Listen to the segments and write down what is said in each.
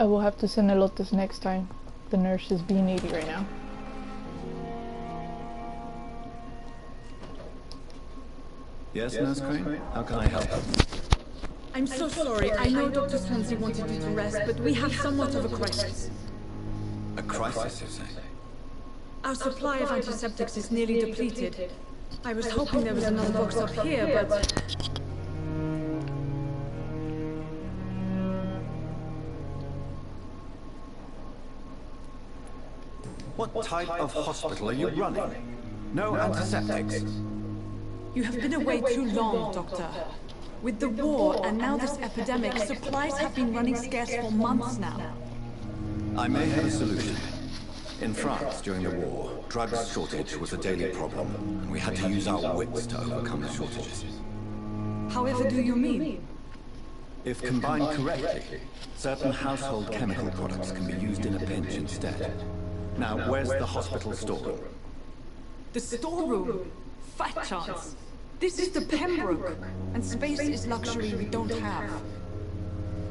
I will have to send a lotus next time. The nurse is being needy right now. Yes, Nurse Crane? How can I help? I'm so sorry. I know Dr. Swansea wanted you to rest, but we have somewhat of a crisis. A crisis, you say? Our supply of antiseptics is nearly depleted. I was hoping there was another box up here, but... What type of hospital are you running? No antiseptics? You have been away too long, Doctor. With the war and now this epidemic, supplies have been running scarce for months now. I may have a solution. In France, during the war, drugs shortage was a daily problem, and we had to use our wits to overcome the shortages. However do you mean? If combined correctly, certain household chemical products can be used in a pinch instead. Now, where's the hospital storeroom? The storeroom? Fat chance. This is the Pembroke, and space is luxury we don't have.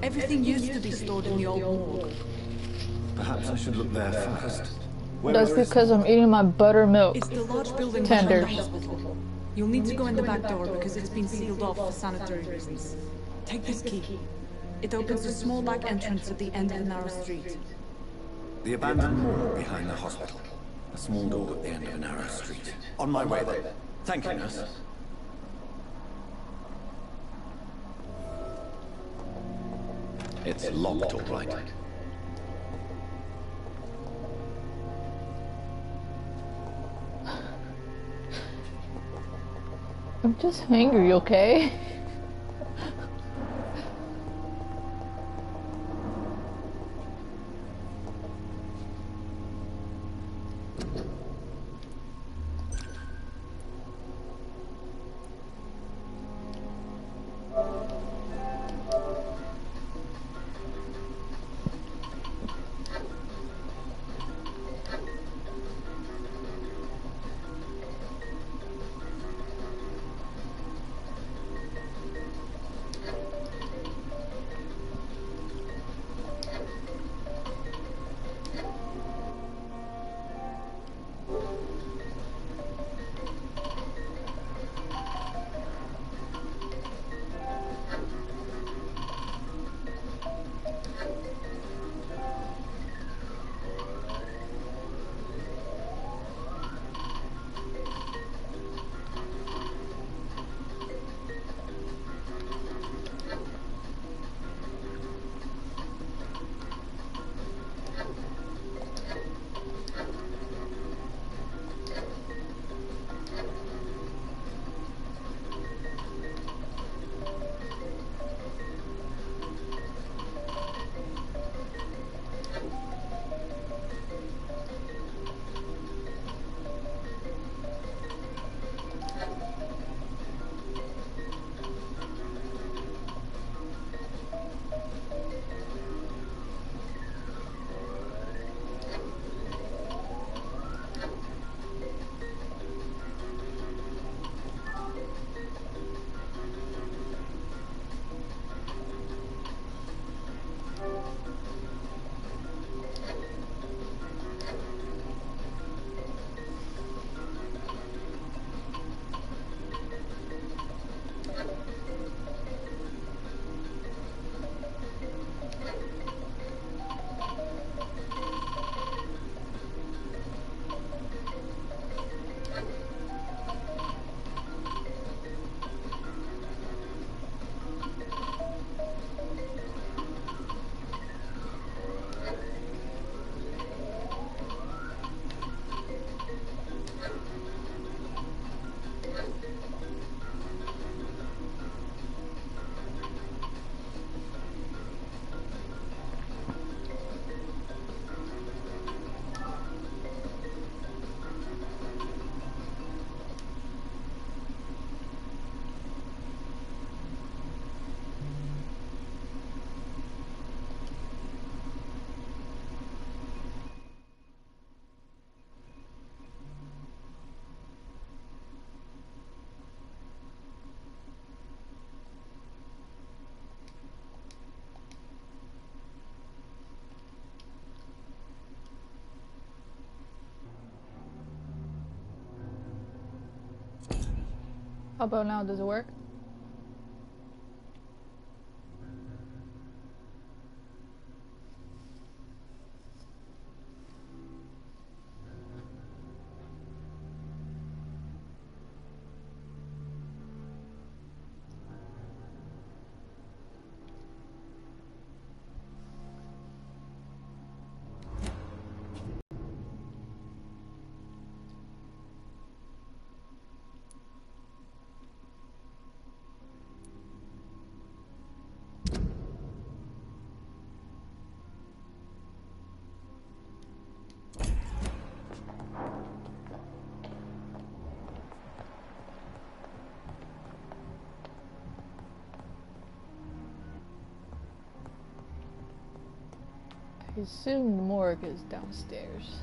Everything used to be stored in the old morgue. Perhaps I should look there first. That's because I'm eating my buttermilk It's the large building tenders. behind the hospital. You'll need to go in the back door because it's been sealed off for sanitary reasons. Take this key. It opens a small back entrance at the end of the narrow street. The abandoned morgue behind the hospital. A small door at the end of a narrow street. On my way then. Thank you, nurse. It's locked, all right. I'm just hungry, okay? How about now? Does it work? I assume the morgue is downstairs.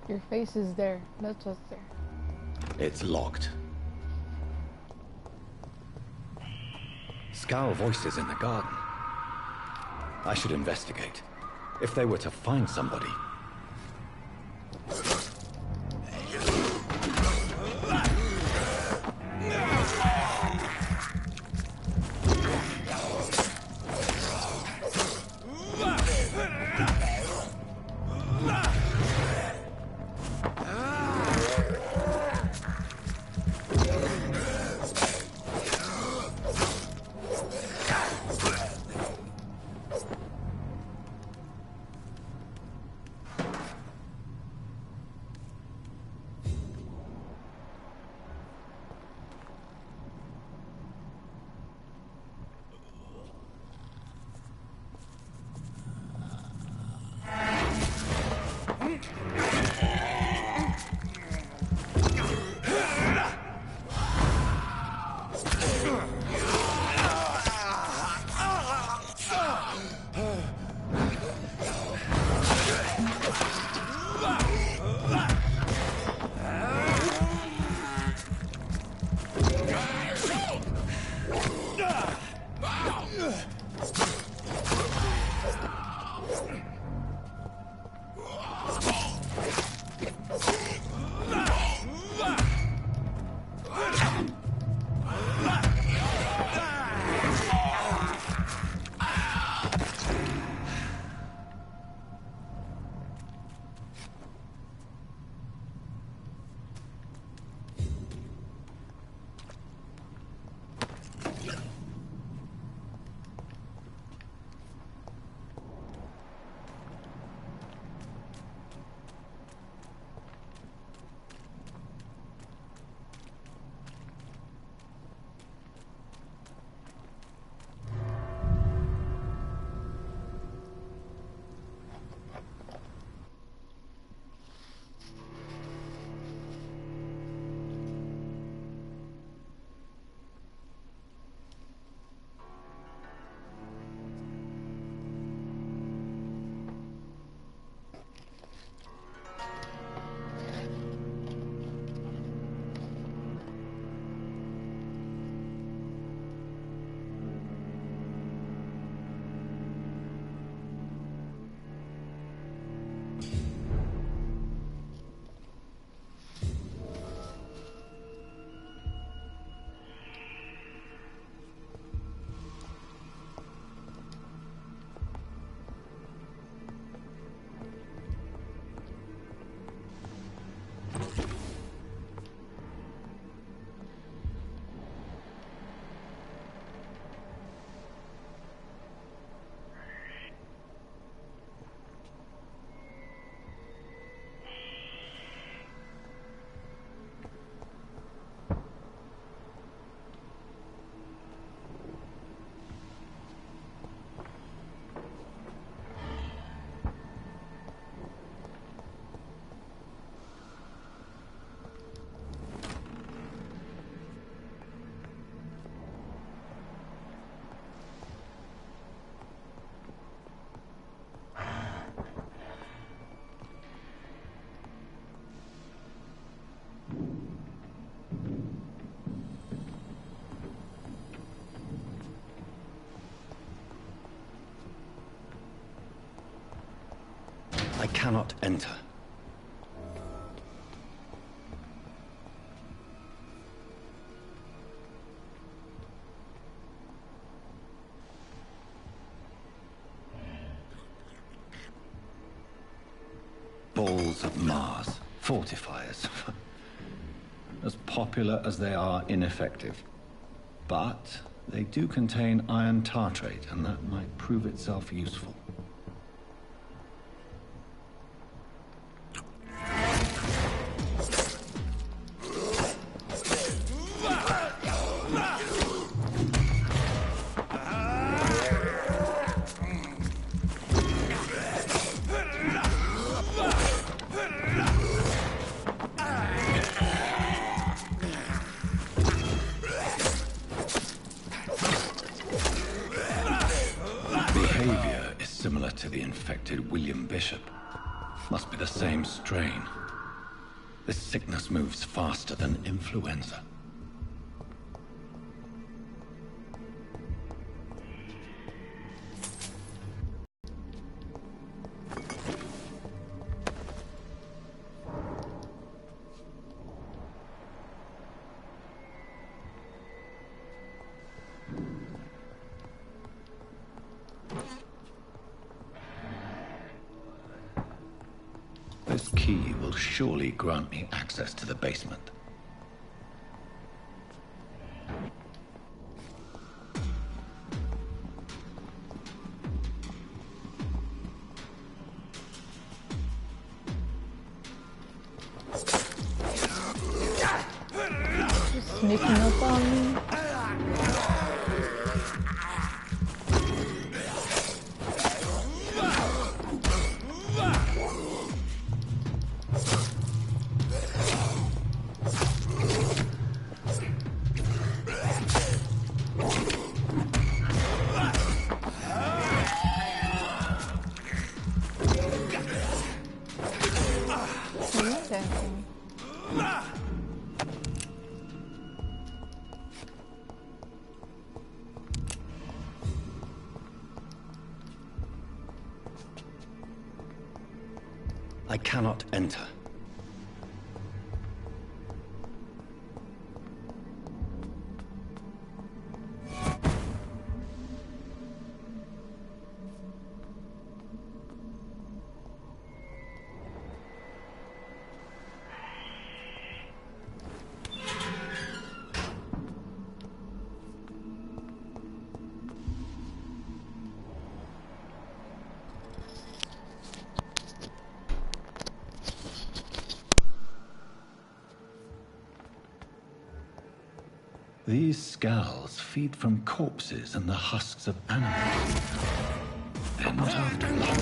Your face is there. That's what's there. It's locked. Scowl voices in the garden. I should investigate. If they were to find somebody. I cannot enter. Balls of Mars. Fortifiers. As popular as they are ineffective. But they do contain iron tartrate, and that might prove itself useful. Behavior is similar to the infected William Bishop. Must be the same strain. This sickness moves faster than influenza. This key will surely grant me access to the basement. Just sneaking up on me. Dancing. I cannot enter. These skulls feed from corpses and the husks of animals. They're not after blood.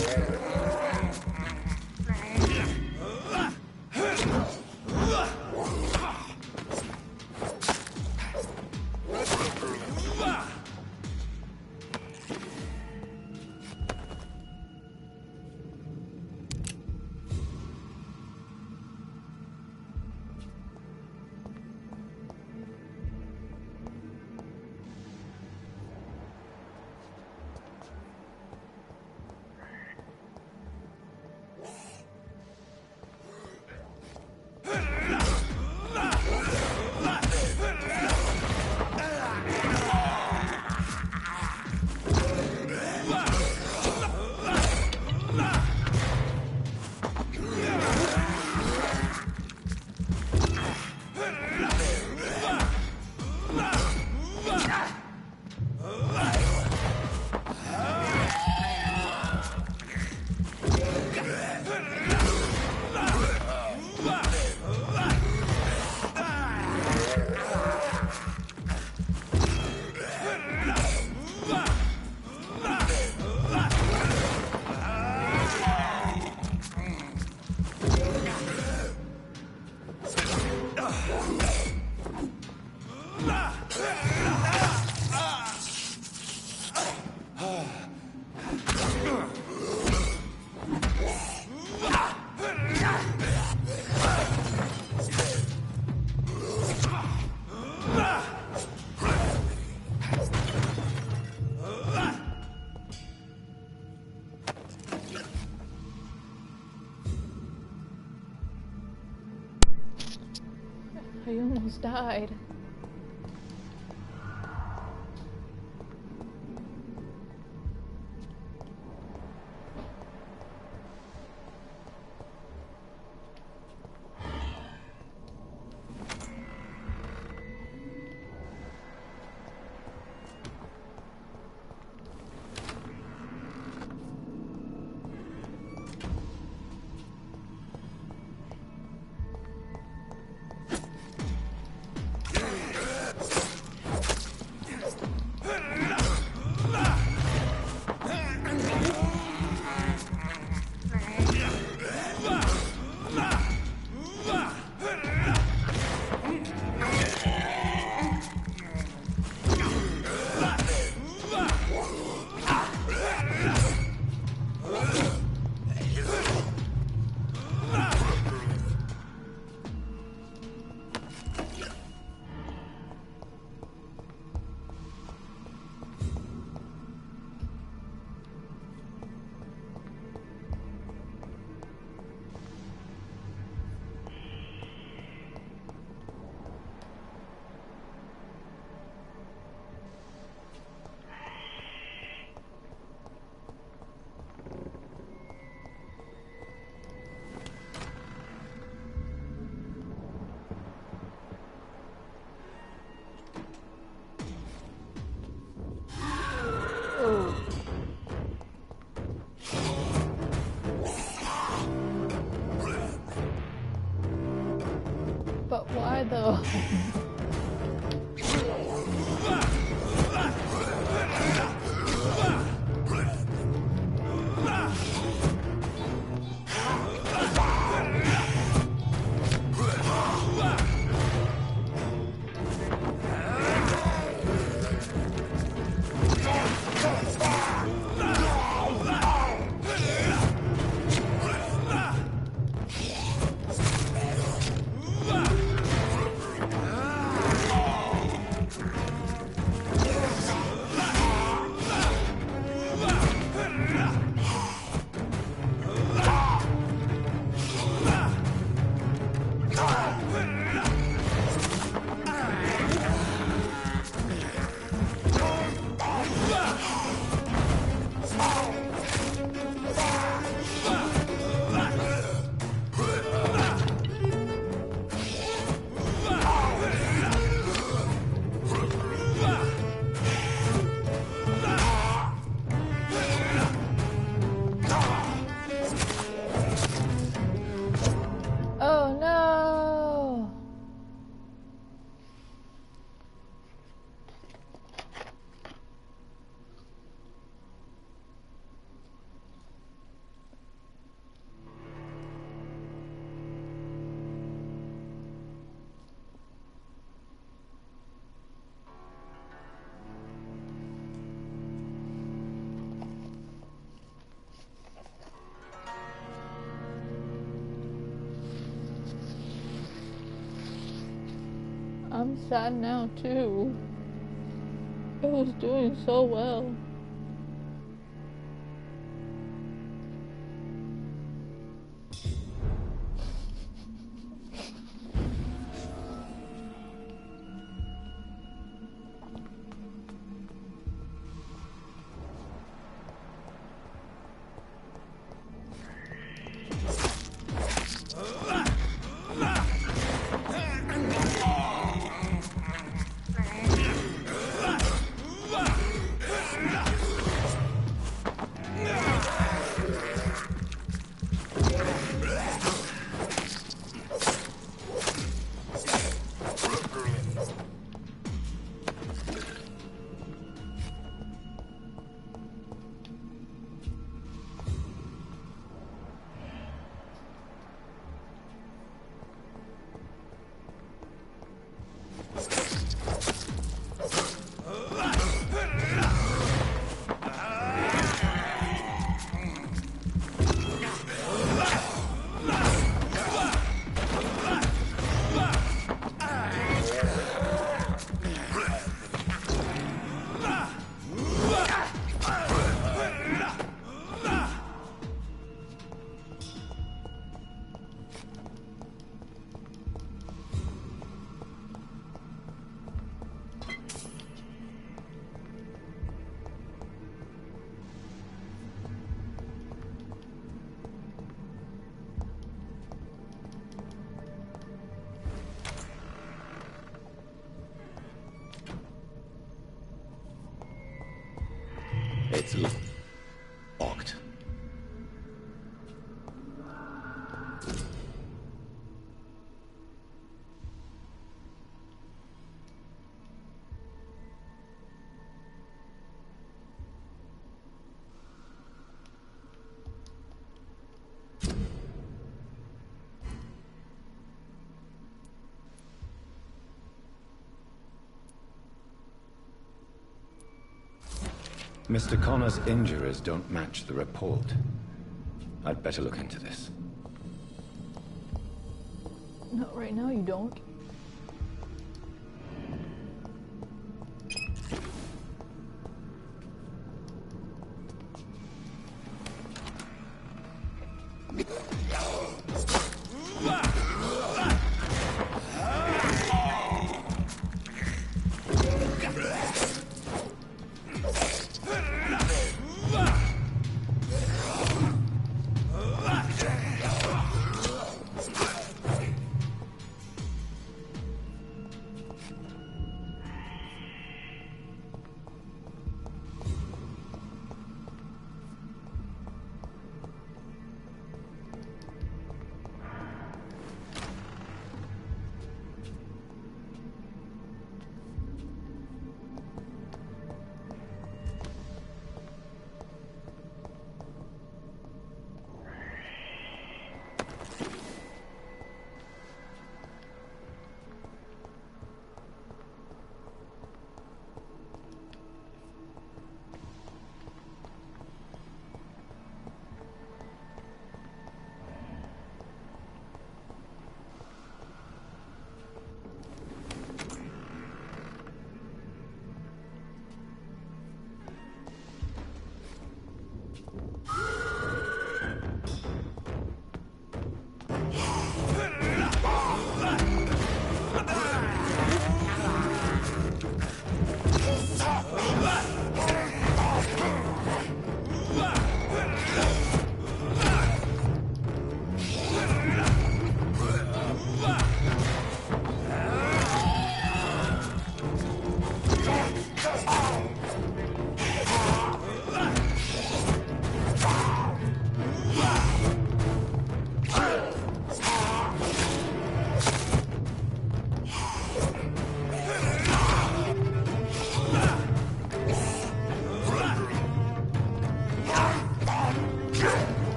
almost died. But why though? Oh no! I'm sad now too. It was doing so well. Locked. Mr. Connor's injuries don't match the report. I'd better look into this. Not right now, you don't.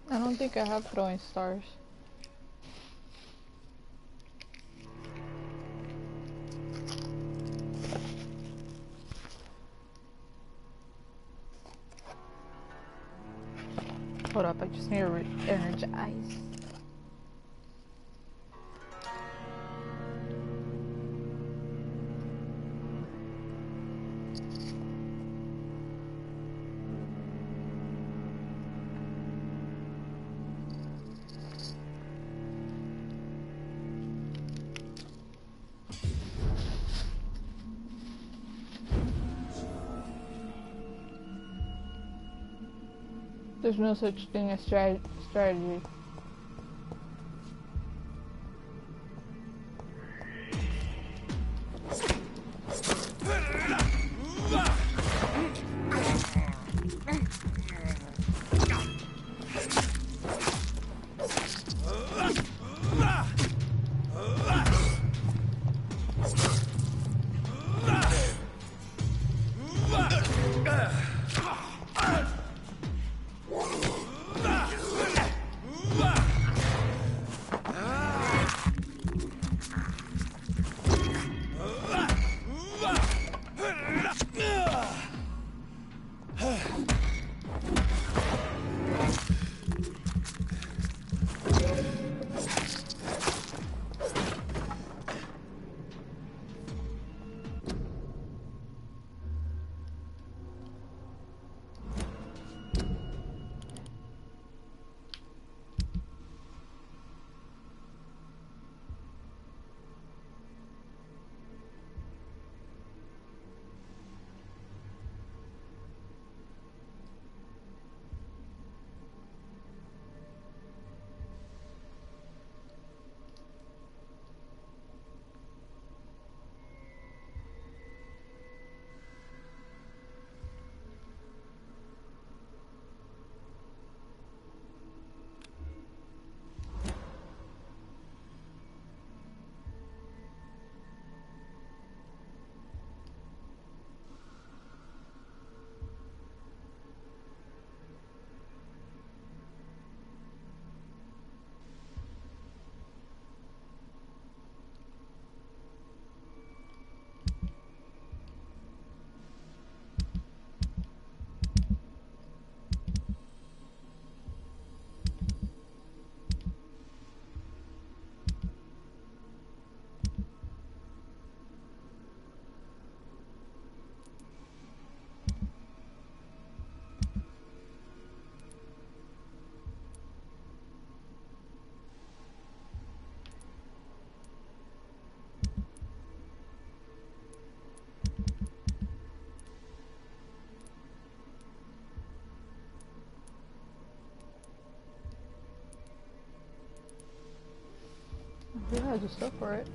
I don't think I have throwing stars. Hold up, I just need to re-energize. There's no such thing as strategy. Yeah, just go for it.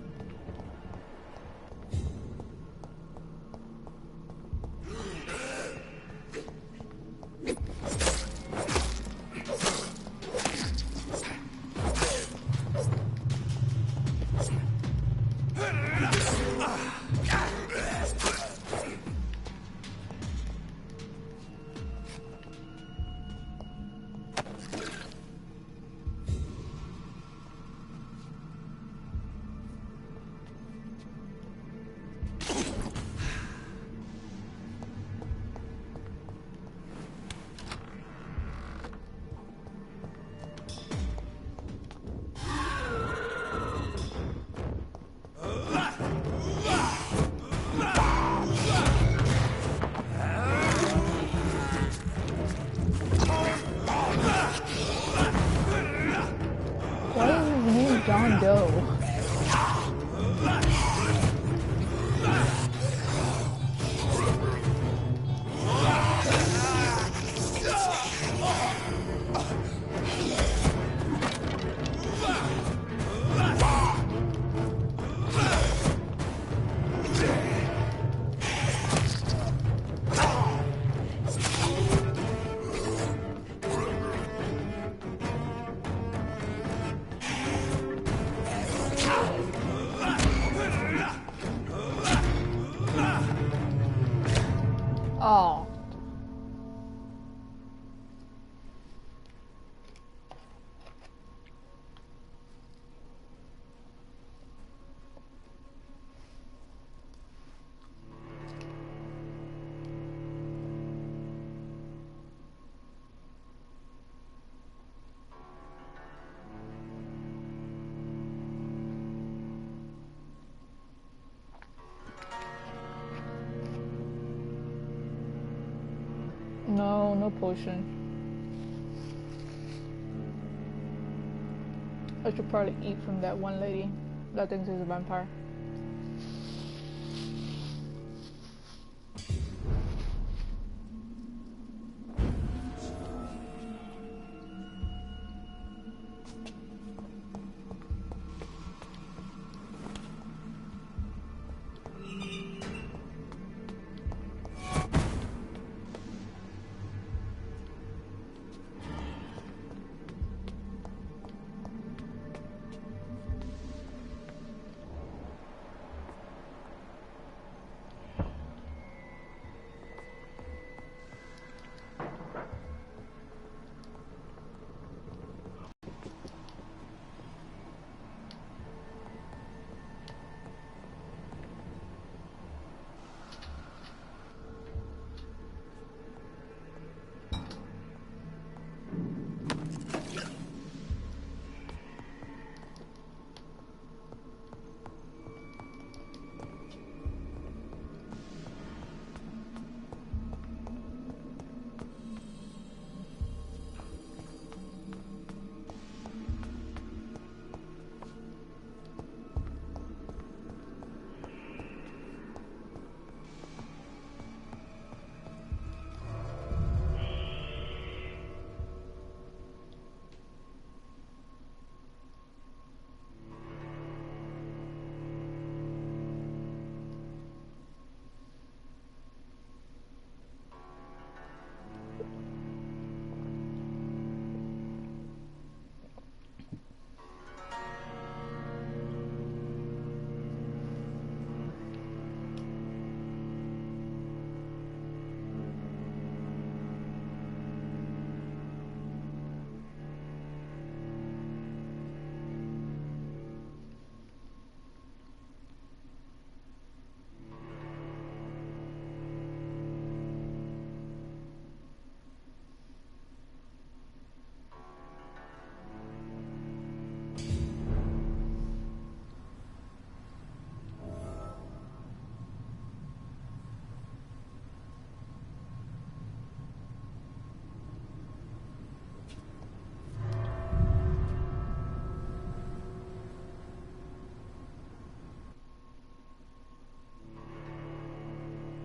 Why is his name John Doe? Oh. No, no potion. I should probably eat from that one lady that thinks he's a vampire.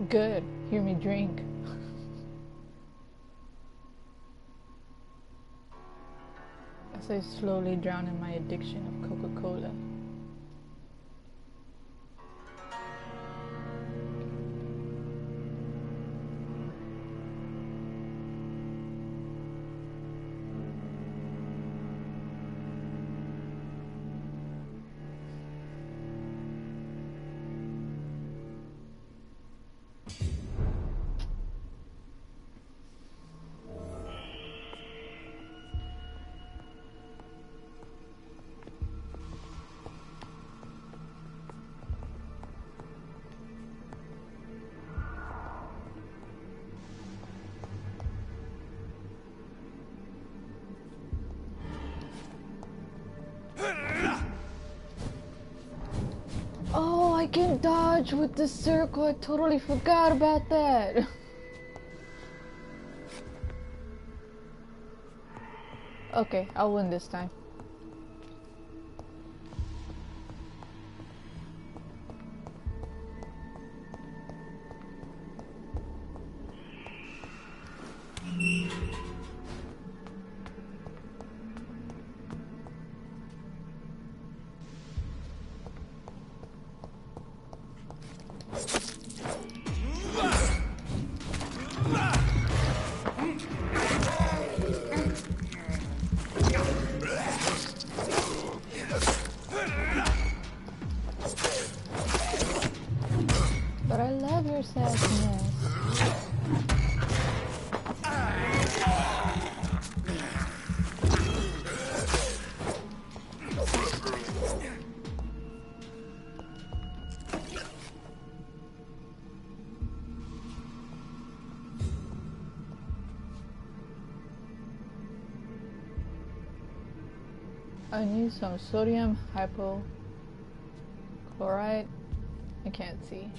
Good. Hear me drink. As I slowly drown in my addiction of Coca-Cola. can dodge with the circle. I totally forgot about that. Okay, I'll win this time. But I love your sadness. I need some sodium hypochlorite. I can't see.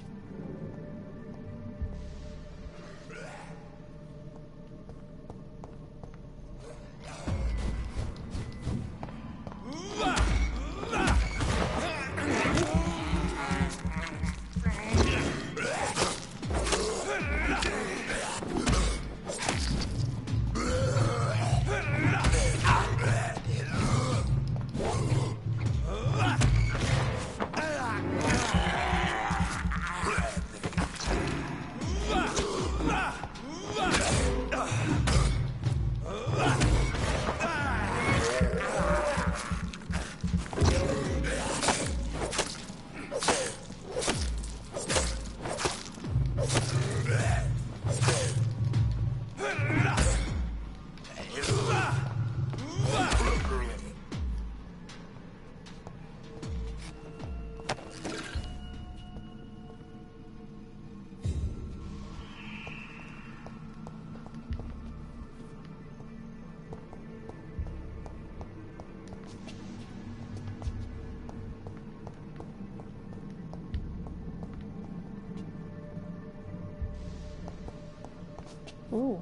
Ooh.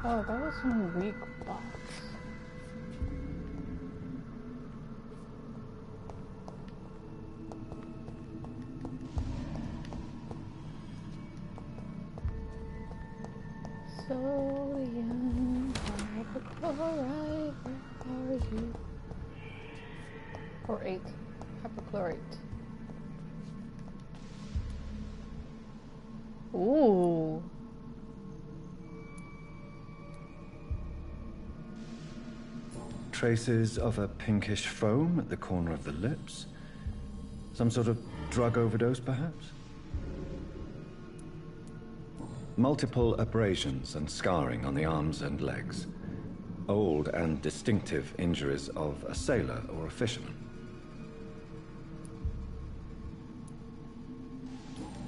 Oh, that was some weak box. Sodium hypochlorite, where are you? Or 8 hypochlorite. Ooh. Traces of a pinkish foam at the corner of the lips. Some sort of drug overdose, perhaps? Multiple abrasions and scarring on the arms and legs. Old and distinctive injuries of a sailor or a fisherman.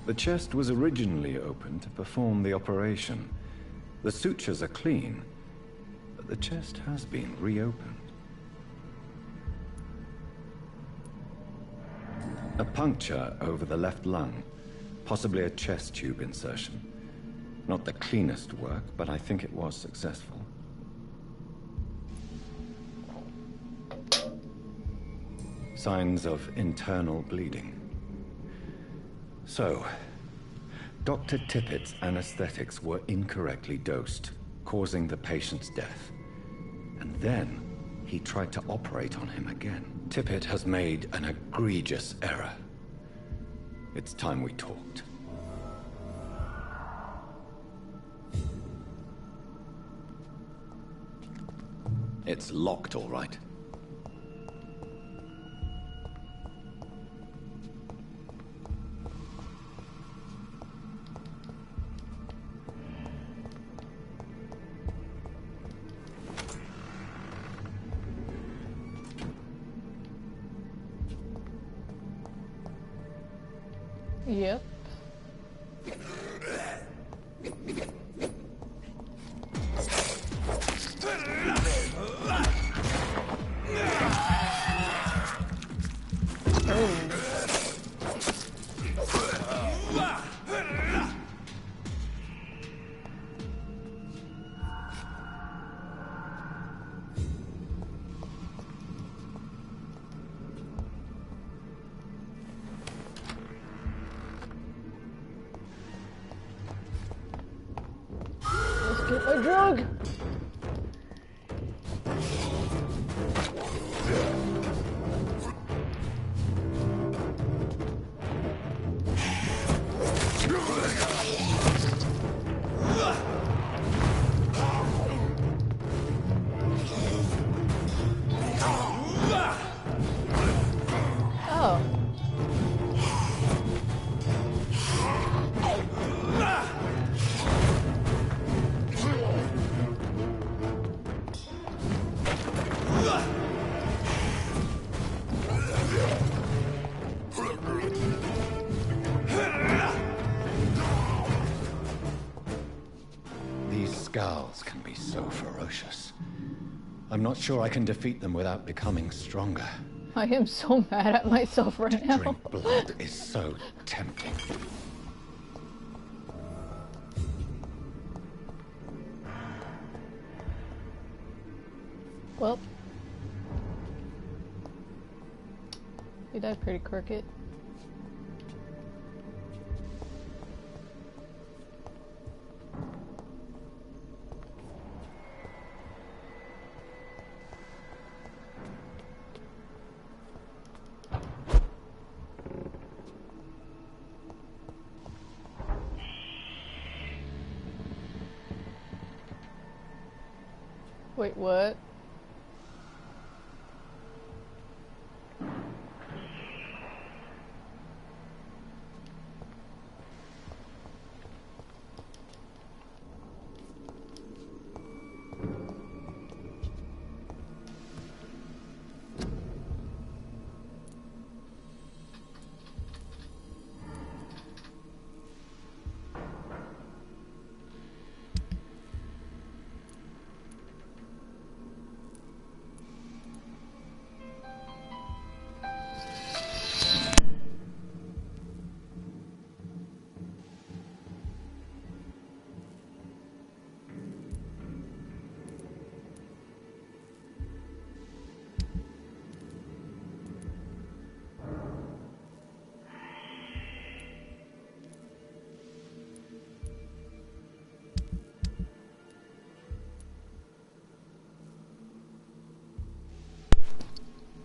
The chest was originally open to perform the operation. The sutures are clean, but the chest has been reopened. A puncture over the left lung, possibly a chest tube insertion. Not the cleanest work, but I think it was successful. Signs of internal bleeding. So, Dr. Tippett's anesthetics were incorrectly dosed, causing the patient's death. And then, he tried to operate on him again. Tippett has made an egregious error. It's time we talked. It's locked, all right. Yep. Get my drug! Oh. These scowls can be so ferocious. I'm not sure I can defeat them without becoming stronger. I am so mad at myself right now. Drink blood is so tempting. Well. You died pretty crooked. Wait, what?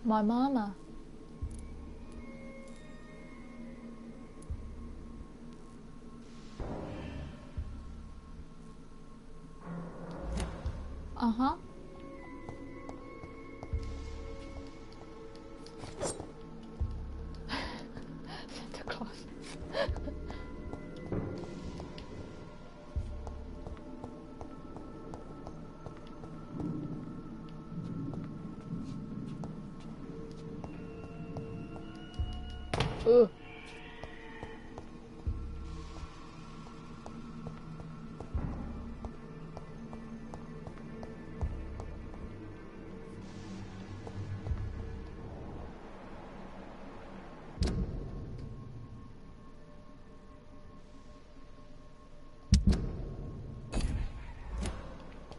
My mama. Uh-huh. Santa Claus. Ooh.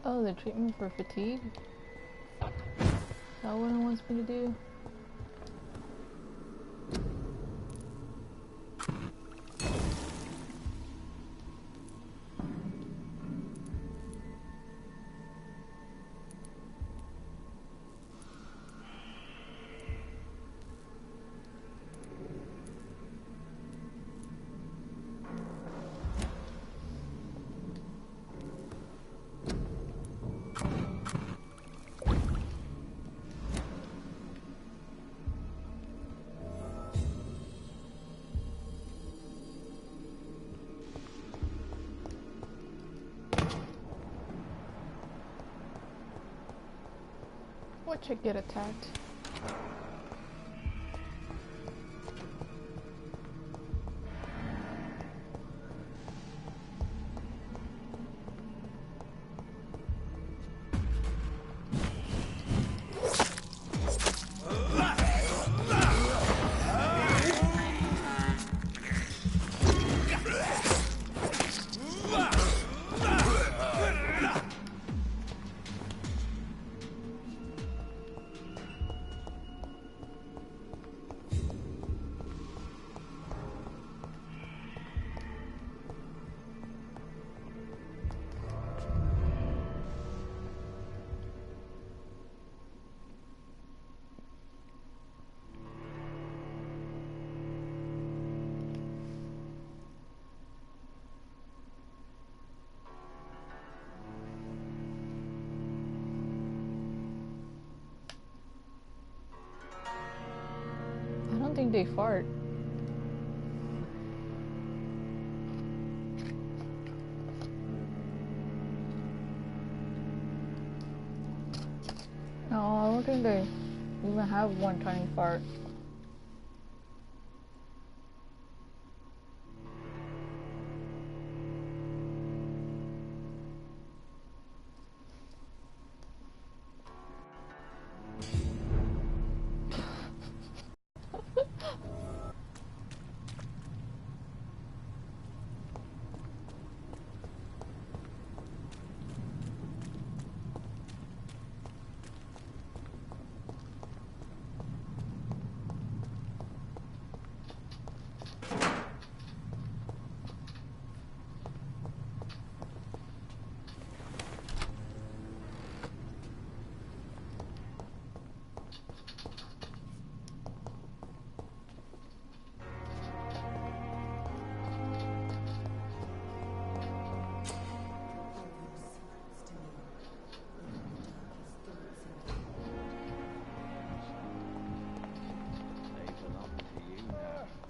Oh, the treatment for fatigue? Is that what it wants me to do? Watch it get attacked. they fart? No, I don't think they even have one tiny fart.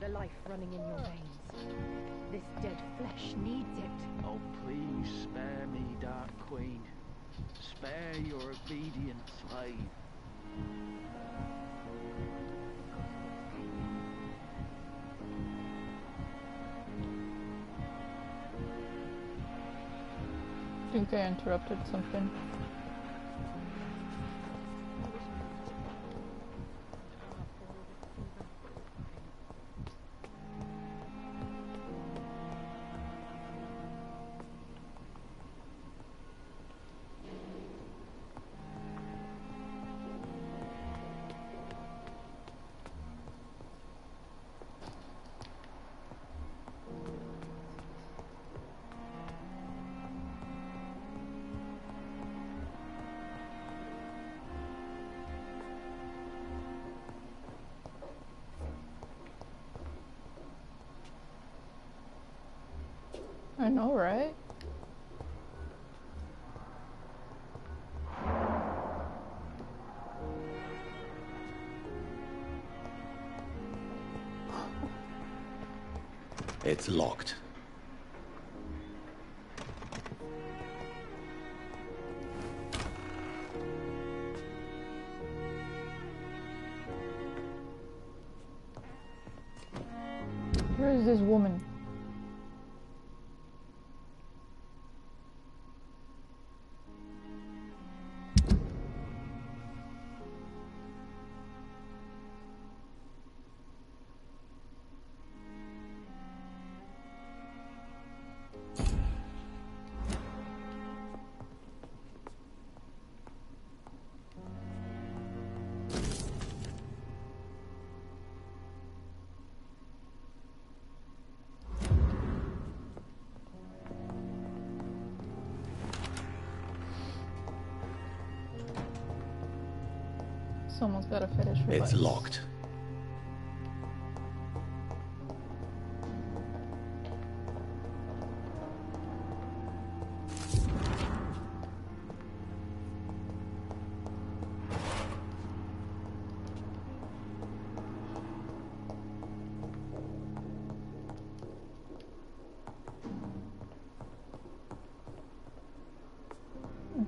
The life running in your veins. This dead flesh needs it. Oh, please spare me, Dark Queen. Spare your obedient slave. I think I interrupted something. I know, right? It's locked. Where is this woman? Someone's got a fetish for It's butts. locked.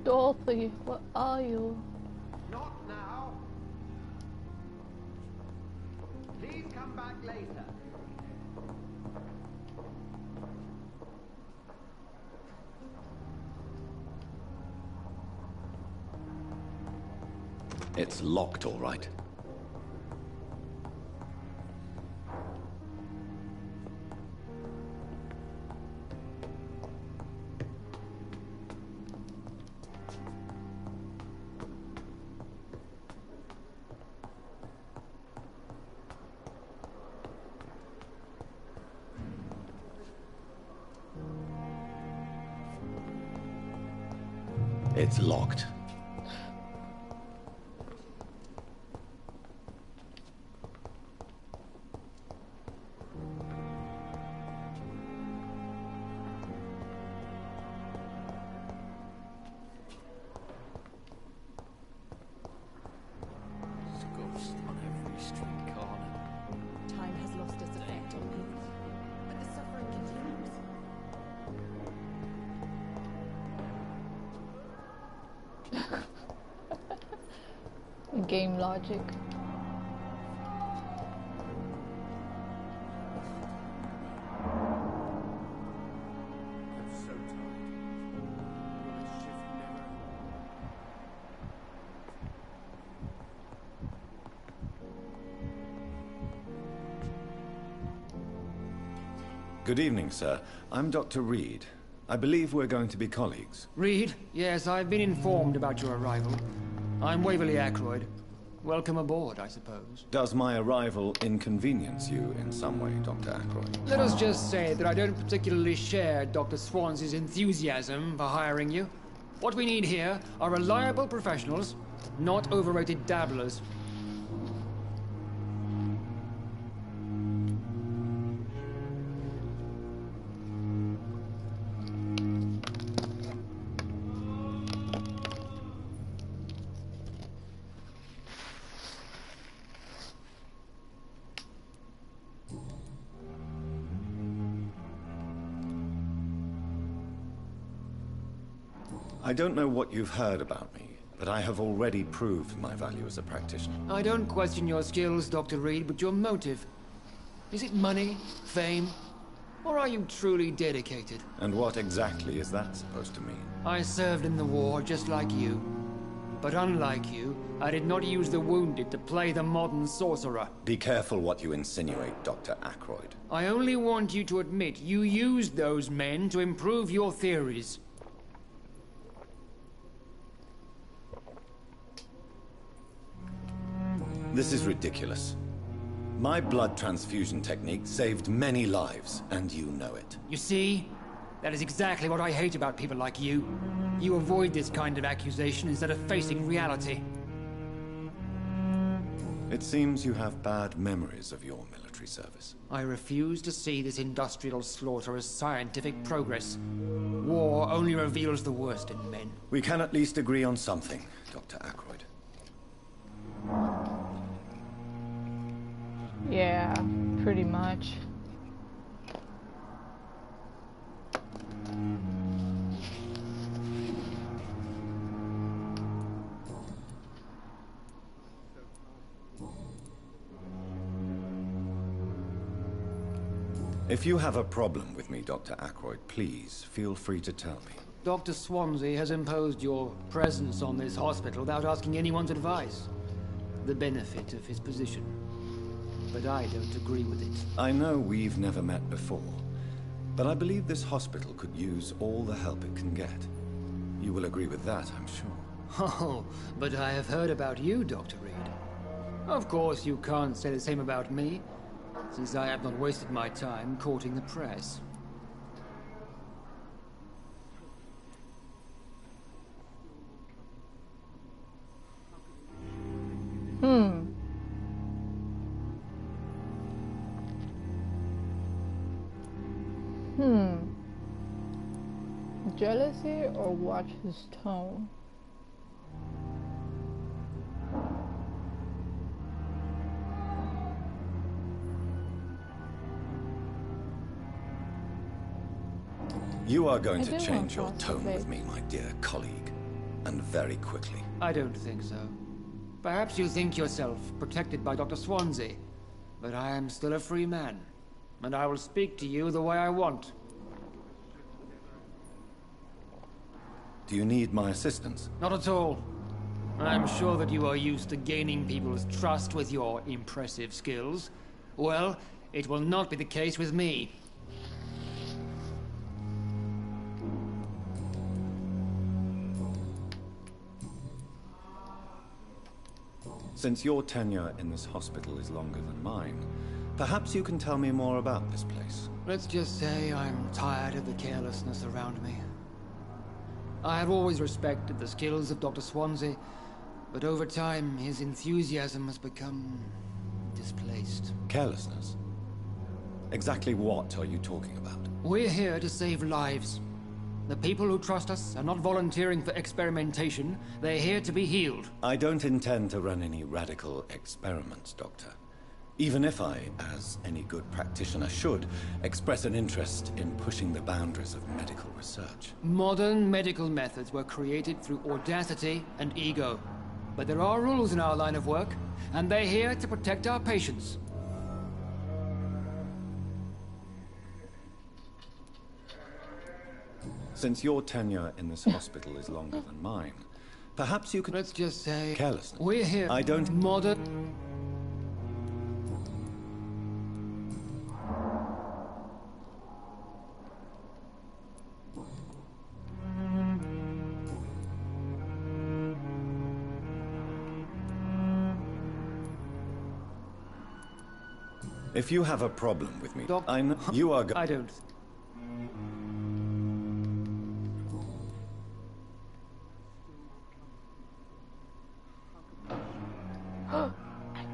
Dorothy, what are you? Not now. Please come back later. It's locked, all right. It's locked. Ghost on every street corner. game logic. Good evening, sir. I'm Dr. Reed. I believe we're going to be colleagues. Reed? Yes, I've been informed about your arrival. I'm Waverly Ackroyd. Welcome aboard, I suppose. Does my arrival inconvenience you in some way, Dr. Ackroyd? Let us just say that I don't particularly share Dr. Swansea's enthusiasm for hiring you. What we need here are reliable professionals, not overrated dabblers. I don't know what you've heard about me, but I have already proved my value as a practitioner. I don't question your skills, Dr. Reed, but your motive. Is it money, fame, or are you truly dedicated? And what exactly is that supposed to mean? I served in the war just like you. But unlike you, I did not use the wounded to play the modern sorcerer. Be careful what you insinuate, Dr. Ackroyd. I only want you to admit you used those men to improve your theories. This is ridiculous. My blood transfusion technique saved many lives, and you know it. You see? That is exactly what I hate about people like you. You avoid this kind of accusation instead of facing reality. It seems you have bad memories of your military service. I refuse to see this industrial slaughter as scientific progress. War only reveals the worst in men. We can at least agree on something, Dr. Ackroyd. Yeah, pretty much. If you have a problem with me, Dr. Ackroyd, please feel free to tell me. Dr. Swansea has imposed your presence on this hospital without asking anyone's advice. The benefit of his position. But I don't agree with it. I know we've never met before, but I believe this hospital could use all the help it can get. You will agree with that, I'm sure. Oh, but I have heard about you, Dr. Reed. Of course, you can't say the same about me, since I have not wasted my time courting the press. Jealousy or watch his tone? You are going I to do change your want tone with face. me, my dear colleague, and very quickly. I don't think so. Perhaps you think yourself protected by Dr. Swansea, but I am still a free man, and I will speak to you the way I want. Do you need my assistance? Not at all. I'm sure that you are used to gaining people's trust with your impressive skills. Well, it will not be the case with me. Since your tenure in this hospital is longer than mine, perhaps you can tell me more about this place. Let's just say I'm tired of the carelessness around me. I have always respected the skills of Dr. Swansea, but over time his enthusiasm has become displaced. Carelessness? Exactly what are you talking about? We're here to save lives. The people who trust us are not volunteering for experimentation. They're here to be healed. I don't intend to run any radical experiments, Doctor. Even if I, as any good practitioner should, express an interest in pushing the boundaries of medical research. Modern medical methods were created through audacity and ego. But there are rules in our line of work, and they're here to protect our patients. Since your tenure in this hospital is longer than mine, perhaps you could... Let's just say... Carelessness. We're here... I don't... Modern... If you have a problem with me, Doc- I know you are... I don't... I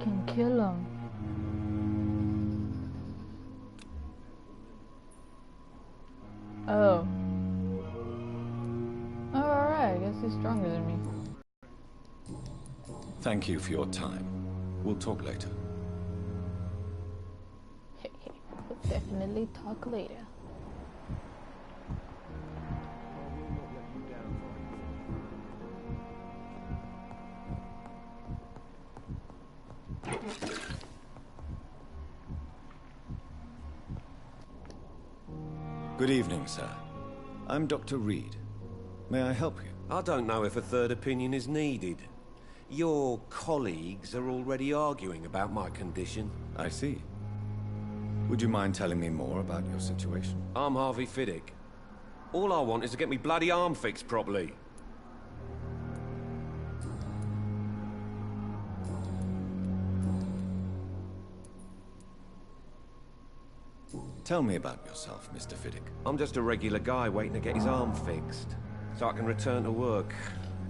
can kill him. Oh. Alright, I guess he's stronger than me. Thank you for your time. We'll talk later. We'll definitely talk later. Good evening, sir. I'm Dr. Reed. May I help you? I don't know if a third opinion is needed. Your colleagues are already arguing about my condition. I see. Would you mind telling me more about your situation? I'm Harvey Fiddick. All I want is to get me bloody arm fixed properly. Tell me about yourself, Mr. Fiddick. I'm just a regular guy waiting to get his arm fixed, so I can return to work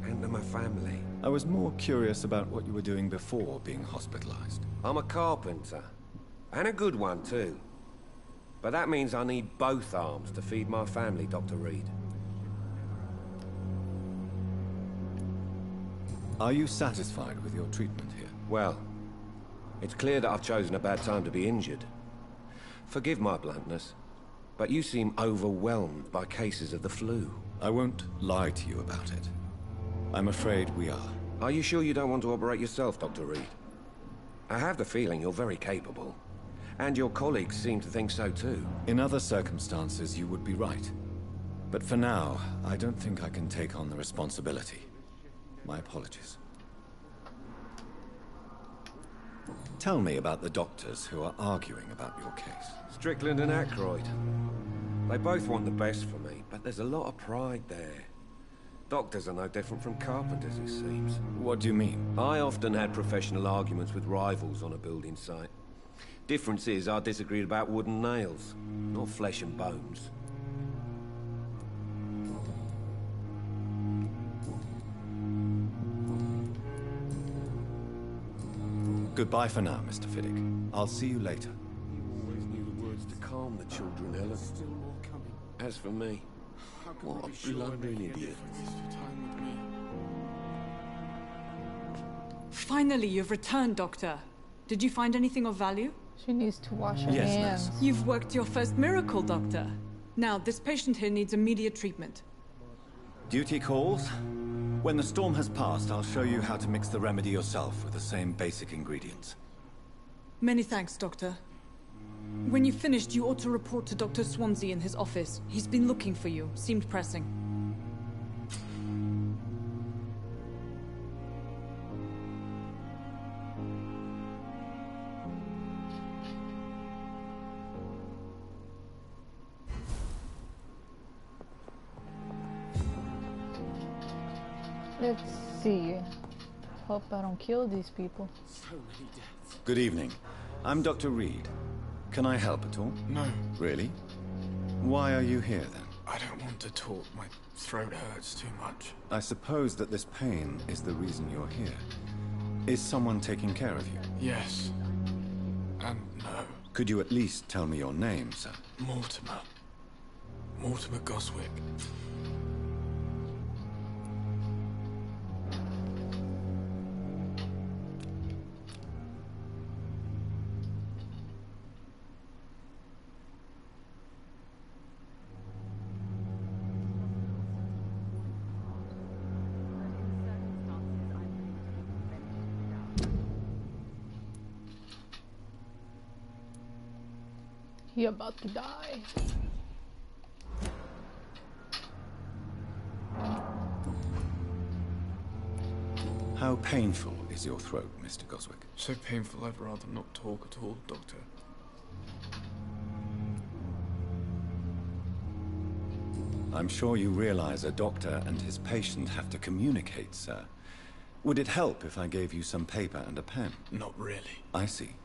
and to my family. I was more curious about what you were doing before being hospitalized. I'm a carpenter, and a good one too. But that means I need both arms to feed my family, Dr. Reed. Are you satisfied with your treatment here? Well, it's clear that I've chosen a bad time to be injured. Forgive my bluntness, but you seem overwhelmed by cases of the flu. I won't lie to you about it. I'm afraid we are. Are you sure you don't want to operate yourself, Dr. Reed? I have the feeling you're very capable. And your colleagues seem to think so too. In other circumstances, you would be right. But for now, I don't think I can take on the responsibility. My apologies. Tell me about the doctors who are arguing about your case. Strickland and Aykroyd. They both want the best for me, but there's a lot of pride there. Doctors are no different from carpenters, it seems. What do you mean? I often had professional arguments with rivals on a building site. Difference is, I disagreed about wooden nails, not flesh and bones. Goodbye for now, Mr. Fiddick. I'll see you later. You always knew the words to calm the children, Ellen. Still more coming. As for me, what a blundering idiot. Finally, you've returned, Doctor. Did you find anything of value? She needs to wash her Yes, hands. nurse. You've worked your first miracle, Doctor. Now, this patient here needs immediate treatment. Duty calls. When the storm has passed, I'll show you how to mix the remedy yourself with the same basic ingredients. Many thanks, Doctor. When you've finished, you ought to report to Dr. Swansea in his office. He's been looking for you. Seemed pressing. Let's see. Hope I don't kill these people. Good evening. I'm Dr. Reed. Can I help at all? No, Really? Why are you here then? I don't want to talk. My throat hurts too much. I suppose that this pain is the reason you're here. Is someone taking care of you? Yes. And no. Could you at least tell me your name, sir? Mortimer. Mortimer Goswick. You're about to die. How painful is your throat, Mr. Goswick? So painful I'd rather not talk at all, Doctor. I'm sure you realize a doctor and his patient have to communicate, sir. Would it help if I gave you some paper and a pen? Not really. I see.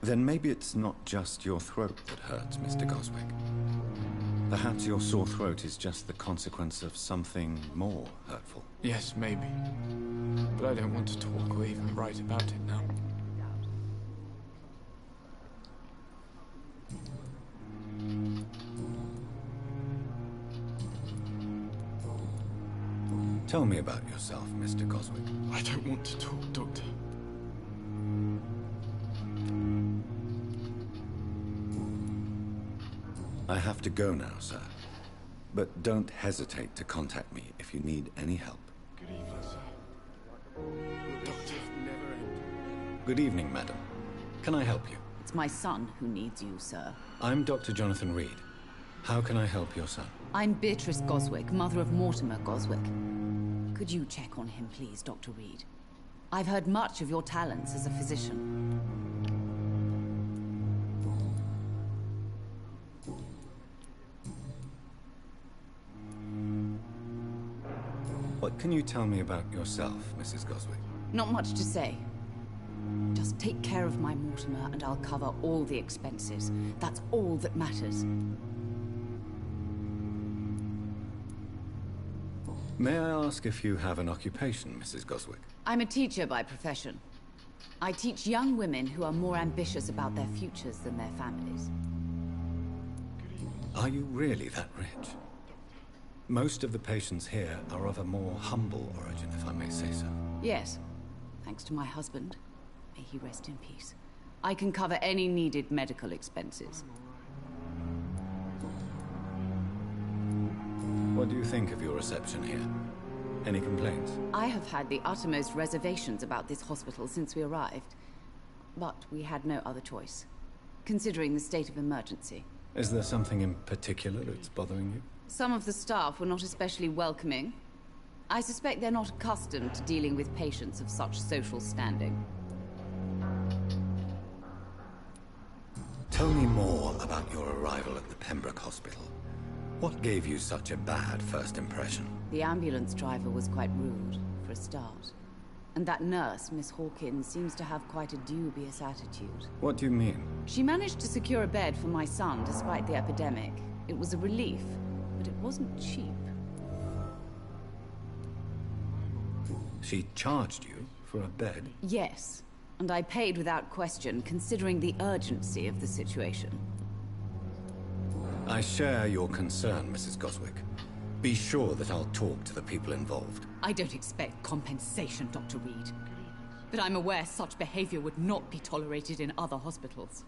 Then maybe it's not just your throat that hurts, Mr. Goswick. Perhaps your sore throat is just the consequence of something more hurtful. Yes, maybe. But I don't want to talk or even write about it now. Tell me about yourself, Mr. Goswick. I don't want to talk, Doctor. I have to go now, sir. But don't hesitate to contact me if you need any help. Good evening, sir. Doctor. Good evening, madam. Can I help you? It's my son who needs you, sir. I'm Dr. Jonathan Reed. How can I help your son? I'm Beatrice Goswick, mother of Mortimer Goswick. Could you check on him, please, Dr. Reed? I've heard much of your talents as a physician. What can you tell me about yourself, Mrs. Goswick? Not much to say. Just take care of my Mortimer and I'll cover all the expenses. That's all that matters. May I ask if you have an occupation, Mrs. Goswick? I'm a teacher by profession. I teach young women who are more ambitious about their futures than their families. Are you really that rich? Most of the patients here are of a more humble origin, if I may say so. Yes, thanks to my husband. May he rest in peace. I can cover any needed medical expenses. What do you think of your reception here? Any complaints? I have had the uttermost reservations about this hospital since we arrived. But we had no other choice, considering the state of emergency. Is there something in particular that's bothering you? Some of the staff were not especially welcoming. I suspect they're not accustomed to dealing with patients of such social standing. Tell me more about your arrival at the Pembroke Hospital. What gave you such a bad first impression? The ambulance driver was quite rude, for a start. And that nurse, Miss Hawkins, seems to have quite a dubious attitude. What do you mean? She managed to secure a bed for my son despite the epidemic. It was a relief, but it wasn't cheap. She charged you for a bed? Yes, and I paid without question, considering the urgency of the situation. I share your concern, Mrs. Goswick. Be sure that I'll talk to the people involved. I don't expect compensation, Dr. Reed. But I'm aware such behavior would not be tolerated in other hospitals.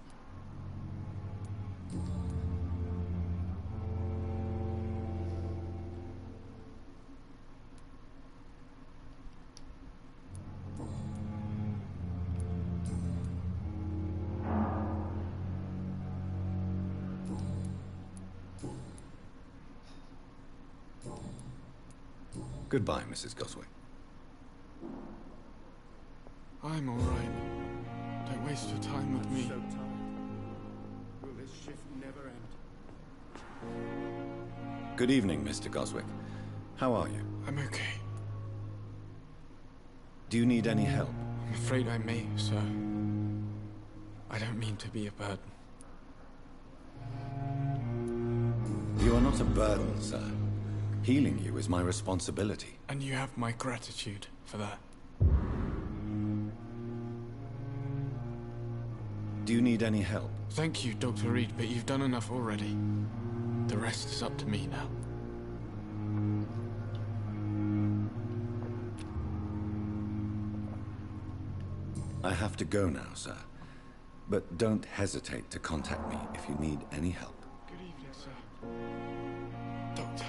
Goodbye, Mrs. Goswick. I'm alright. Don't waste your time with me. Will this shift never end? Good evening, Mr. Goswick. How are you? I'm okay. Do you need any help? I'm afraid I may, sir. I don't mean to be a burden. You are not a burden, sir. Healing you is my responsibility. And you have my gratitude for that. Do you need any help? Thank you, Dr. Reed, but you've done enough already. The rest is up to me now. I have to go now, sir. But don't hesitate to contact me if you need any help. Good evening, sir. Doctor.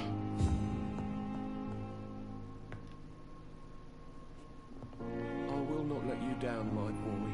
I will not let you down, my boy.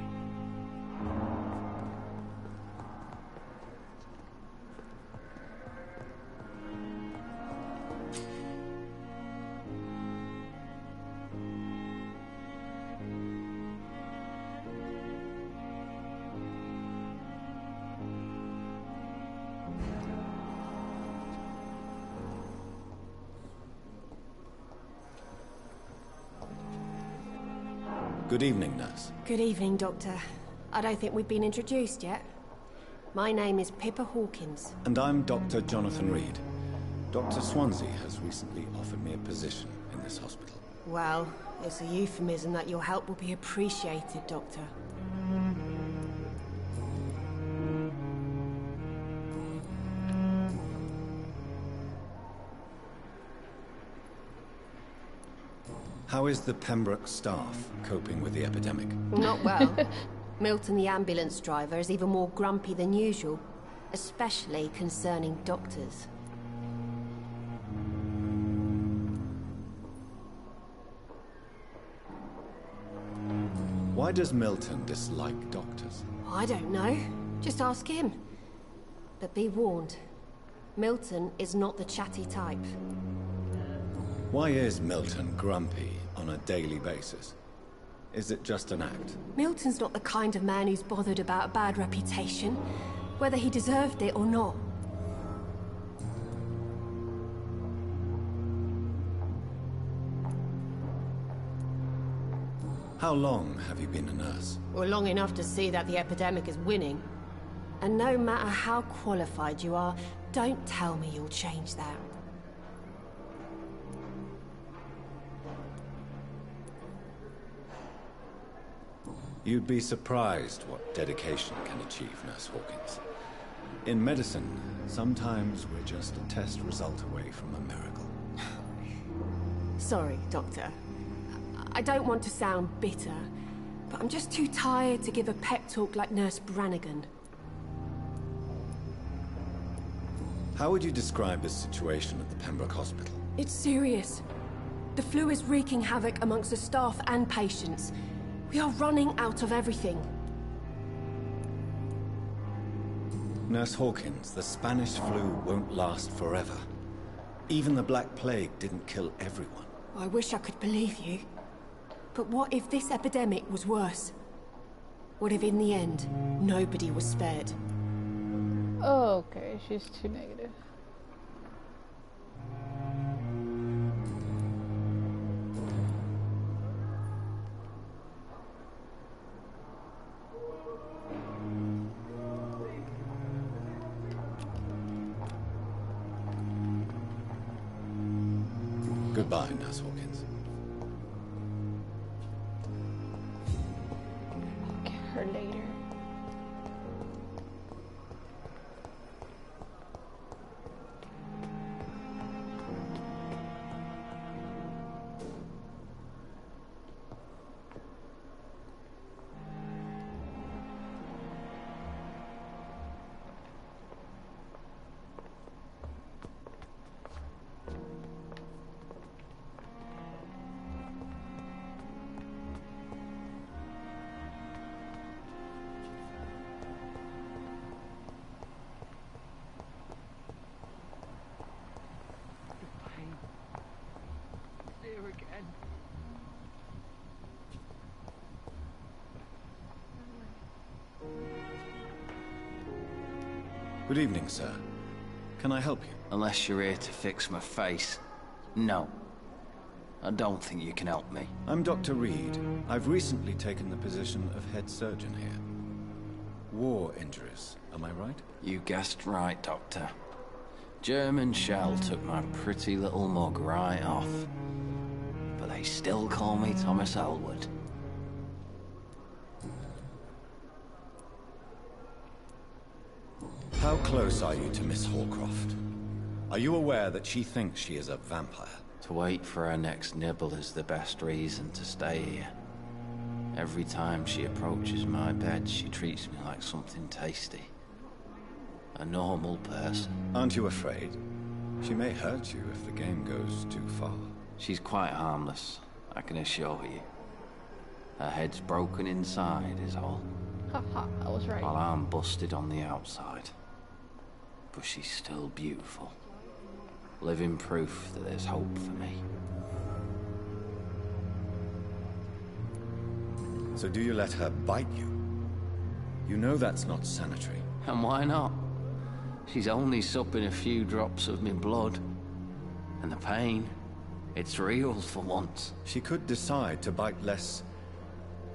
Good evening, nurse. Good evening, Doctor. I don't think we've been introduced yet. My name is Pippa Hawkins. And I'm Dr. Jonathan Reed. Dr. Swansea has recently offered me a position in this hospital. Well, it's a euphemism that your help will be appreciated, Doctor. How is the Pembroke staff coping with the epidemic? Not well. Milton, the ambulance driver, is even more grumpy than usual, especially concerning doctors. Why does Milton dislike doctors? I don't know. Just ask him. But be warned, Milton is not the chatty type. Why is Milton grumpy on a daily basis? Is it just an act? Milton's not the kind of man who's bothered about a bad reputation, whether he deserved it or not. How long have you been a nurse? Well, long enough to see that the epidemic is winning. And no matter how qualified you are, don't tell me you'll change that. You'd be surprised what dedication can achieve, Nurse Hawkins. In medicine, sometimes we're just a test result away from a miracle. Sorry, Doctor. I don't want to sound bitter, but I'm just too tired to give a pep talk like Nurse Brannigan. How would you describe the situation at the Pembroke Hospital? It's serious. The flu is wreaking havoc amongst the staff and patients. We are running out of everything. Nurse Hawkins, the Spanish flu won't last forever. Even the Black Plague didn't kill everyone. I wish I could believe you. But what if this epidemic was worse? What if in the end, nobody was spared? Okay, she's too negative. Goodbye, Nurse Hawkins. I'll get her later. Good evening, sir. Can I help you? Unless you're here to fix my face. No. I don't think you can help me. I'm Dr. Reed. I've recently taken the position of head surgeon here. War injuries, am I right? You guessed right, Doctor. German shell took my pretty little mug right off. But they still call me Thomas Elwood. How close are you to Miss Hallcroft? Are you aware that she thinks she is a vampire? To wait for her next nibble is the best reason to stay here. Every time she approaches my bed, she treats me like something tasty. A normal person. Aren't you afraid? She may hurt you if the game goes too far. She's quite harmless, I can assure you. Her head's broken inside is all. Haha, I was right. While I'm busted on the outside. But she's still beautiful. Living proof that there's hope for me. So do you let her bite you? You know that's not sanitary. And why not? She's only supping a few drops of me blood. And the pain, it's real for once. She could decide to bite less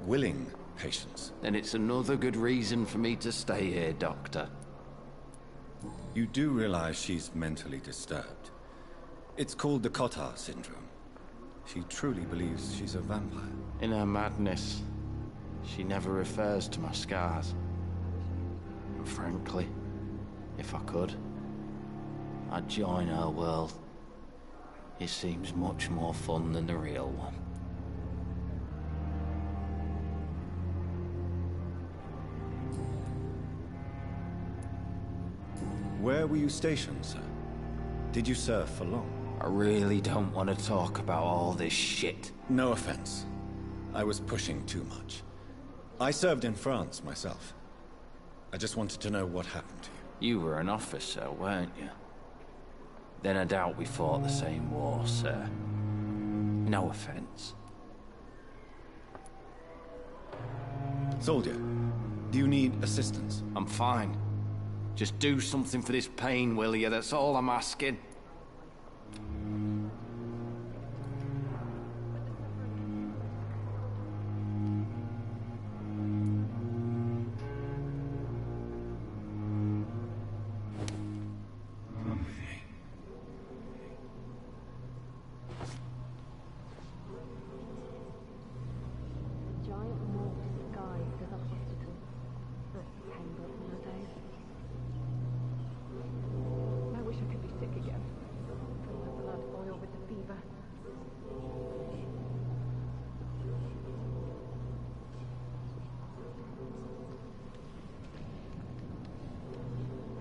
willing patients. Then it's another good reason for me to stay here, Doctor. You do realize she's mentally disturbed. It's called the Cotard syndrome. She truly believes she's a vampire. In her madness, she never refers to my scars. And frankly, if I could, I'd join her world. It seems much more fun than the real one. Where were you stationed, sir? Did you serve for long? I really don't want to talk about all this shit. No offense. I was pushing too much. I served in France myself. I just wanted to know what happened to you. You were an officer, weren't you? Then I doubt we fought the same war, sir. No offense. Soldier, do you need assistance? I'm fine. Just do something for this pain, will you? That's all I'm asking. Giant morph disguised as a hospital. That's Pembroke nowadays. I wish I could be sick again. Feel my blood boil with the fever.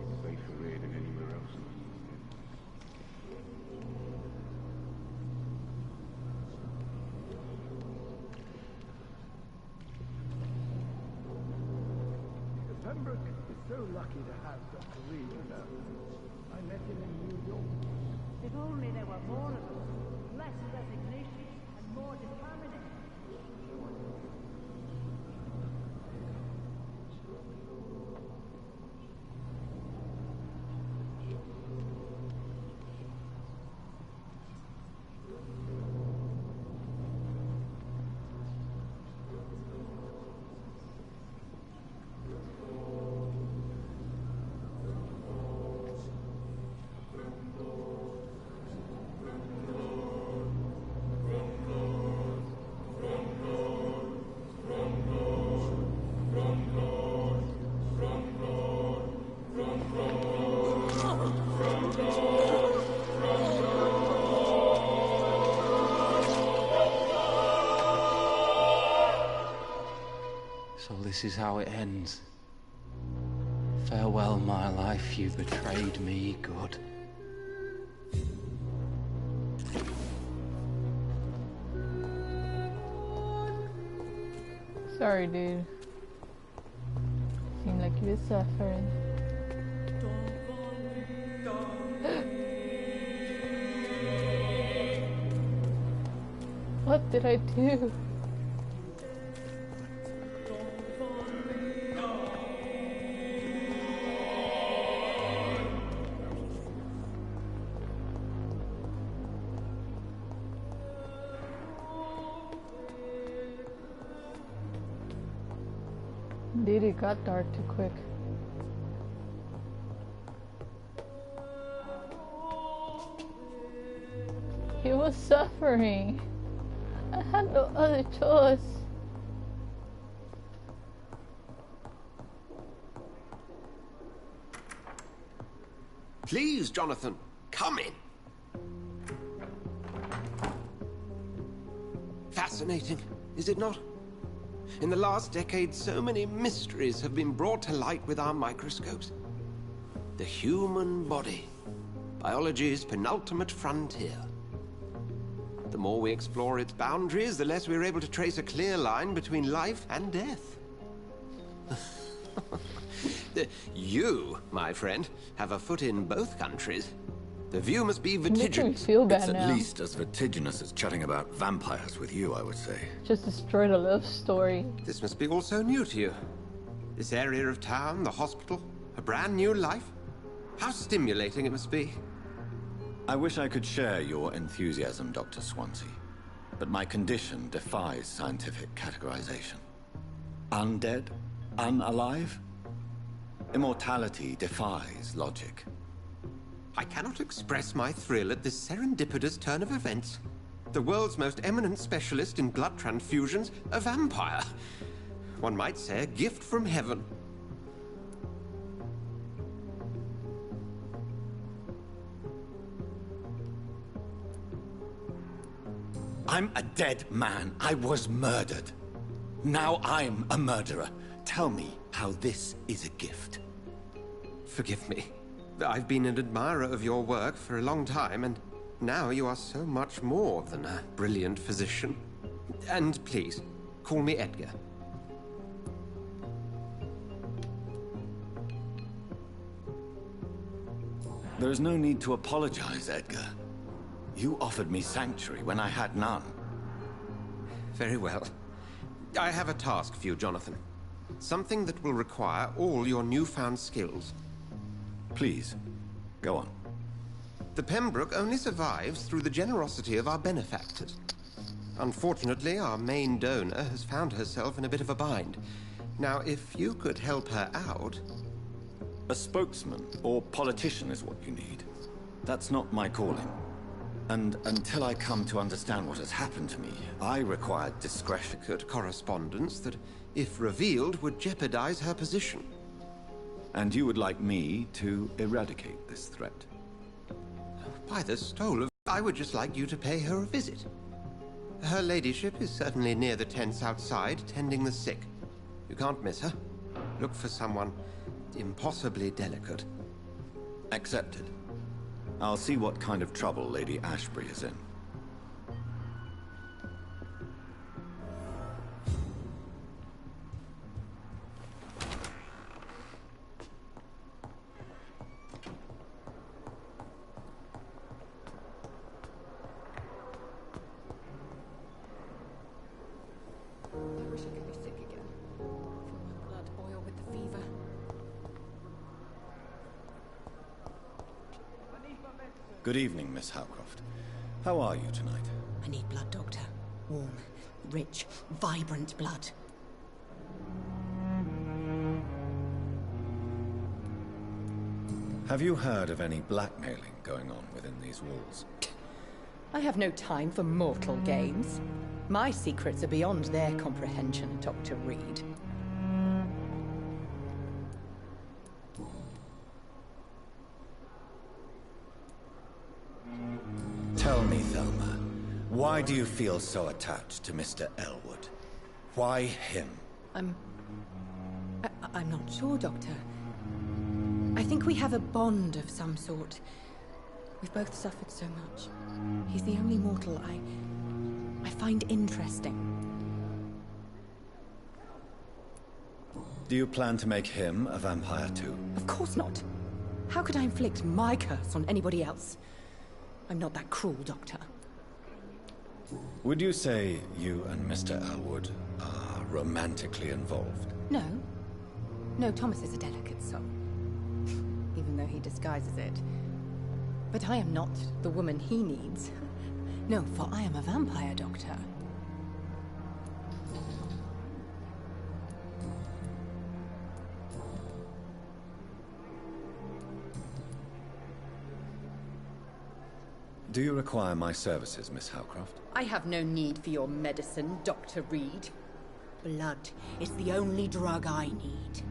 It's safer here than anywhere else. Pembroke is so lucky to have Dr. Reed, you know. I met him in New York. If only there were more of them. Less resignation and more determination. So this is how it ends. Farewell, my life, you betrayed me, good. Sorry, dude. Seemed like you were suffering. What did I do? Indeed, it got dark too quick. He was suffering. I had no other choice. Please, Jonathan, come in. Fascinating, is it not? In the last decade, so many mysteries have been brought to light with our microscopes. The human body, biology's penultimate frontier. The more we explore its boundaries, the less we're able to trace a clear line between life and death. You, my friend, have a foot in both countries. The view must be vertiginous. Feel bad it's now. at least as vertiginous as chatting about vampires with you, I would say. Just destroyed a love story. This must be all so new to you. This area of town, the hospital, a brand new life. How stimulating it must be. I wish I could share your enthusiasm, Dr. Swansea, but my condition defies scientific categorization. Undead? Unalive? Immortality defies logic. I cannot express my thrill at this serendipitous turn of events. The world's most eminent specialist in blood transfusions, a vampire. One might say a gift from heaven. I'm a dead man. I was murdered. Now I'm a murderer. Tell me how this is a gift. Forgive me. I've been an admirer of your work for a long time, and now you are so much more than a brilliant physician. And please, call me Edgar. There is no need to apologize, Edgar. You offered me sanctuary when I had none. Very well. I have a task for you, Jonathan. Something that will require all your newfound skills. Please, go on. The Pembroke only survives through the generosity of our benefactors. Unfortunately, our main donor has found herself in a bit of a bind. Now, if you could help her out... A spokesman or politician is what you need. That's not my calling. And until I come to understand what has happened to me, I require discretion. Correspondence that, if revealed, would jeopardize her position. And you would like me to eradicate this threat? By the stole of... I would just like you to pay her a visit. Her ladyship is certainly near the tents outside, tending the sick. You can't miss her. Look for someone impossibly delicate. Accepted. I'll see what kind of trouble Lady Ashbury is in. I wish I could be sick again. Feel my blood boil with the fever. Good evening, Miss Howcroft. How are you tonight? I need blood, Doctor. Warm, rich, vibrant blood. Have you heard of any blackmailing going on within these walls? I have no time for mortal games. My secrets are beyond their comprehension, Dr. Reed. Tell me, Thelma, why do you feel so attached to Mr. Elwood? Why him? I'm not sure, Doctor. I think we have a bond of some sort. We've both suffered so much. He's the only mortal I find interesting. Do you plan to make him a vampire too? Of course not. How could I inflict my curse on anybody else? I'm not that cruel, Doctor. Would you say you and Mr. Elwood are romantically involved? No. No, Thomas is a delicate soul. Even though he disguises it. But I am not the woman he needs. No, for I am a vampire, Doctor. Do you require my services, Miss Howcroft? I have no need for your medicine, Dr. Reed. Blood is the only drug I need.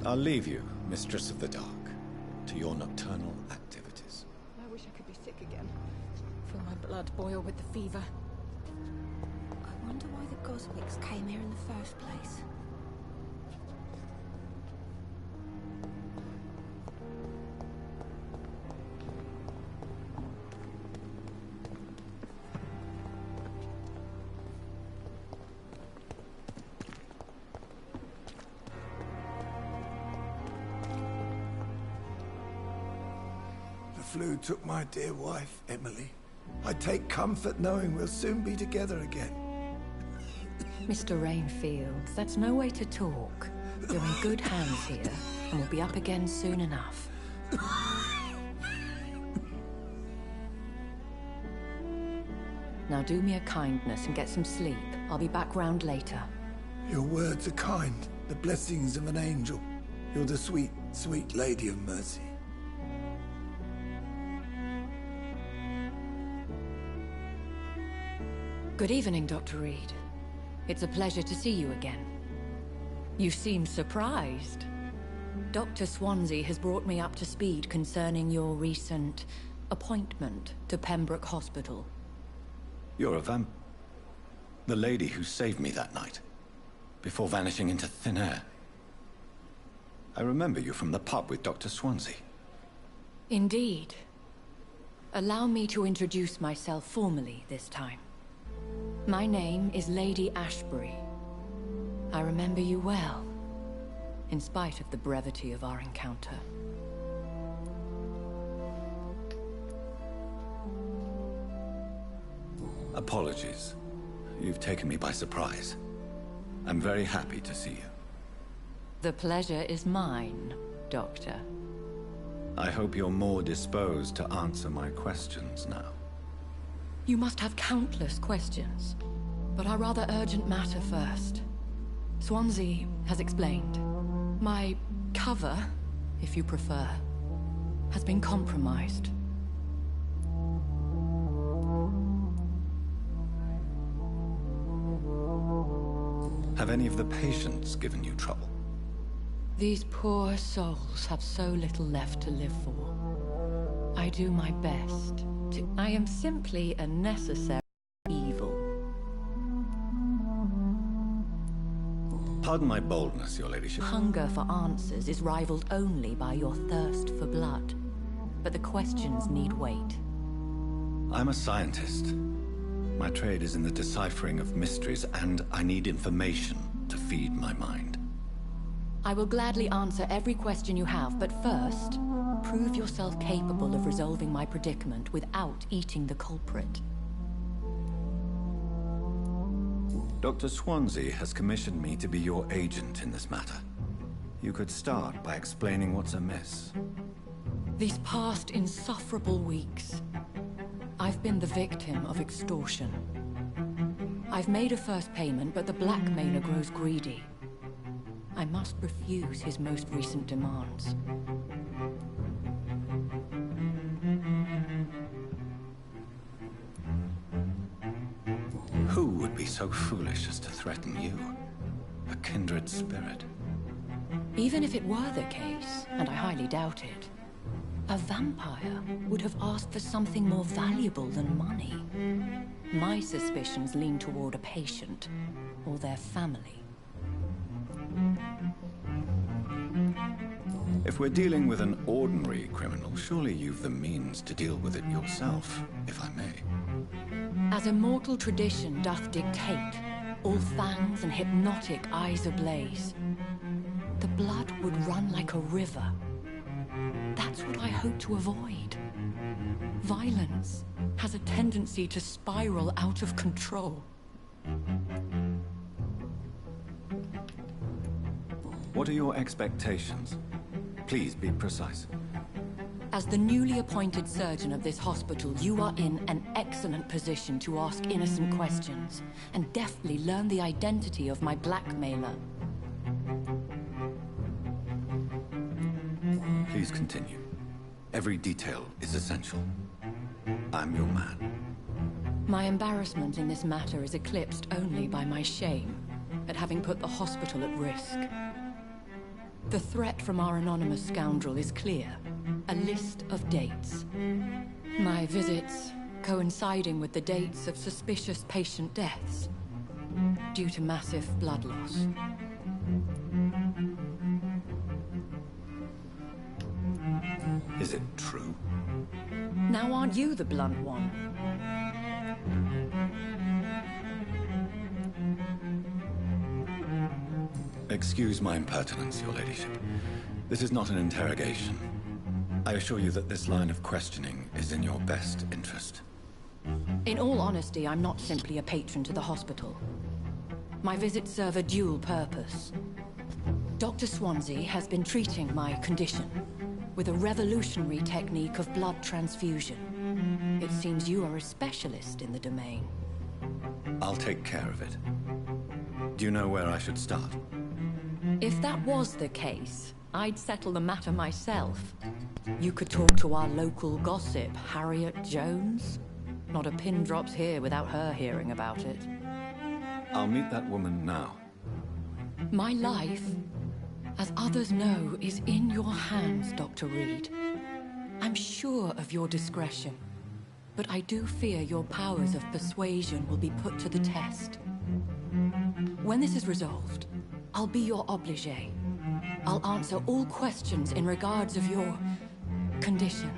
I'll leave you, Mistress of the Dark, to your nocturnal activities. I wish I could be sick again. Feel my blood boil with the fever. I wonder why the Goswicks came here in the first place. The flu took my dear wife, Emily. I take comfort knowing we'll soon be together again. Mr. Rainfield, that's no way to talk. You're in good hands here, and we'll be up again soon enough. Now do me a kindness and get some sleep. I'll be back round later. Your words are kind, the blessings of an angel. You're the sweet, sweet Lady of Mercy. Good evening, Dr. Reed. It's a pleasure to see you again. You seem surprised. Dr. Swansea has brought me up to speed concerning your recent appointment to Pembroke Hospital. You're a the lady who saved me that night, before vanishing into thin air. I remember you from the pub with Dr. Swansea. Indeed. Allow me to introduce myself formally this time. My name is Lady Ashbury. I remember you well, in spite of the brevity of our encounter. Apologies. You've taken me by surprise. I'm very happy to see you. The pleasure is mine, Doctor. I hope you're more disposed to answer my questions now. You must have countless questions, but our rather urgent matter first. Swansea has explained. My cover, if you prefer, has been compromised. Have any of the patients given you trouble? These poor souls have so little left to live for. I do my best to... I am simply a necessary evil. Pardon my boldness, your ladyship. Hunger for answers is rivaled only by your thirst for blood. But the questions need wait. I'm a scientist. My trade is in the deciphering of mysteries, and I need information to feed my mind. I will gladly answer every question you have, but first, prove yourself capable of resolving my predicament without eating the culprit. Dr. Swansea has commissioned me to be your agent in this matter. You could start by explaining what's amiss. These past insufferable weeks, I've been the victim of extortion. I've made a first payment, but the blackmailer grows greedy. I must refuse his most recent demands. Who would be so foolish as to threaten you? A kindred spirit. Even if it were the case, and I highly doubt it, a vampire would have asked for something more valuable than money. My suspicions lean toward a patient or their family. If we're dealing with an ordinary criminal, surely you've the means to deal with it yourself, if I may. As immortal tradition doth dictate, all fangs and hypnotic eyes ablaze, the blood would run like a river. That's what I hope to avoid. Violence has a tendency to spiral out of control. What are your expectations? Please be precise. As the newly appointed surgeon of this hospital, you are in an excellent position to ask innocent questions and deftly learn the identity of my blackmailer. Please continue. Every detail is essential. I'm your man. My embarrassment in this matter is eclipsed only by my shame at having put the hospital at risk. The threat from our anonymous scoundrel is clear. A list of dates. My visits coinciding with the dates of suspicious patient deaths due to massive blood loss. Is it true? Now aren't you the blunt one? Excuse my impertinence, your ladyship. This is not an interrogation. I assure you that this line of questioning is in your best interest. In all honesty, I'm not simply a patron to the hospital. My visits serve a dual purpose. Dr. Swansea has been treating my condition with a revolutionary technique of blood transfusion. It seems you are a specialist in the domain. I'll take care of it. Do you know where I should start? If that was the case, I'd settle the matter myself. You could talk to our local gossip, Harriet Jones. Not a pin drops here without her hearing about it. I'll meet that woman now. My life, as others know, is in your hands, Dr. Reed. I'm sure of your discretion, but I do fear your powers of persuasion will be put to the test. When this is resolved, I'll be your obligé. I'll answer all questions in regards of your condition.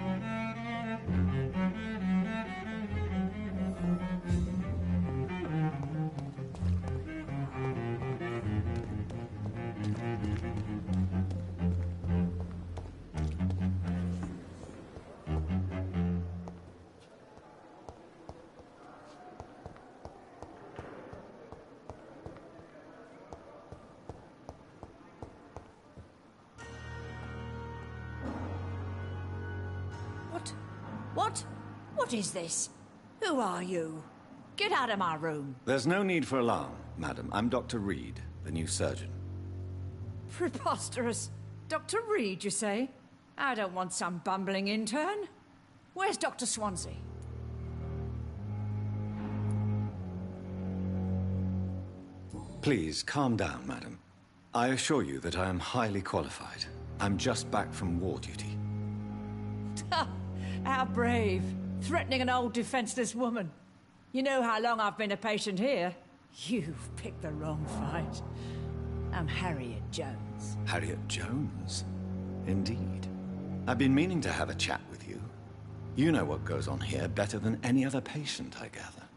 What is this? Who are you? Get out of my room. There's no need for alarm, madam. I'm Dr. Reed, the new surgeon. Preposterous. Dr. Reed, you say? I don't want some bumbling intern. Where's Dr. Swansea? Please, calm down, madam. I assure you that I am highly qualified. I'm just back from war duty. How brave. Threatening an old defenseless woman. You know how long I've been a patient here? You've picked the wrong fight. I'm Harriet Jones. Harriet Jones? Indeed. I've been meaning to have a chat with you. You know what goes on here better than any other patient, I gather.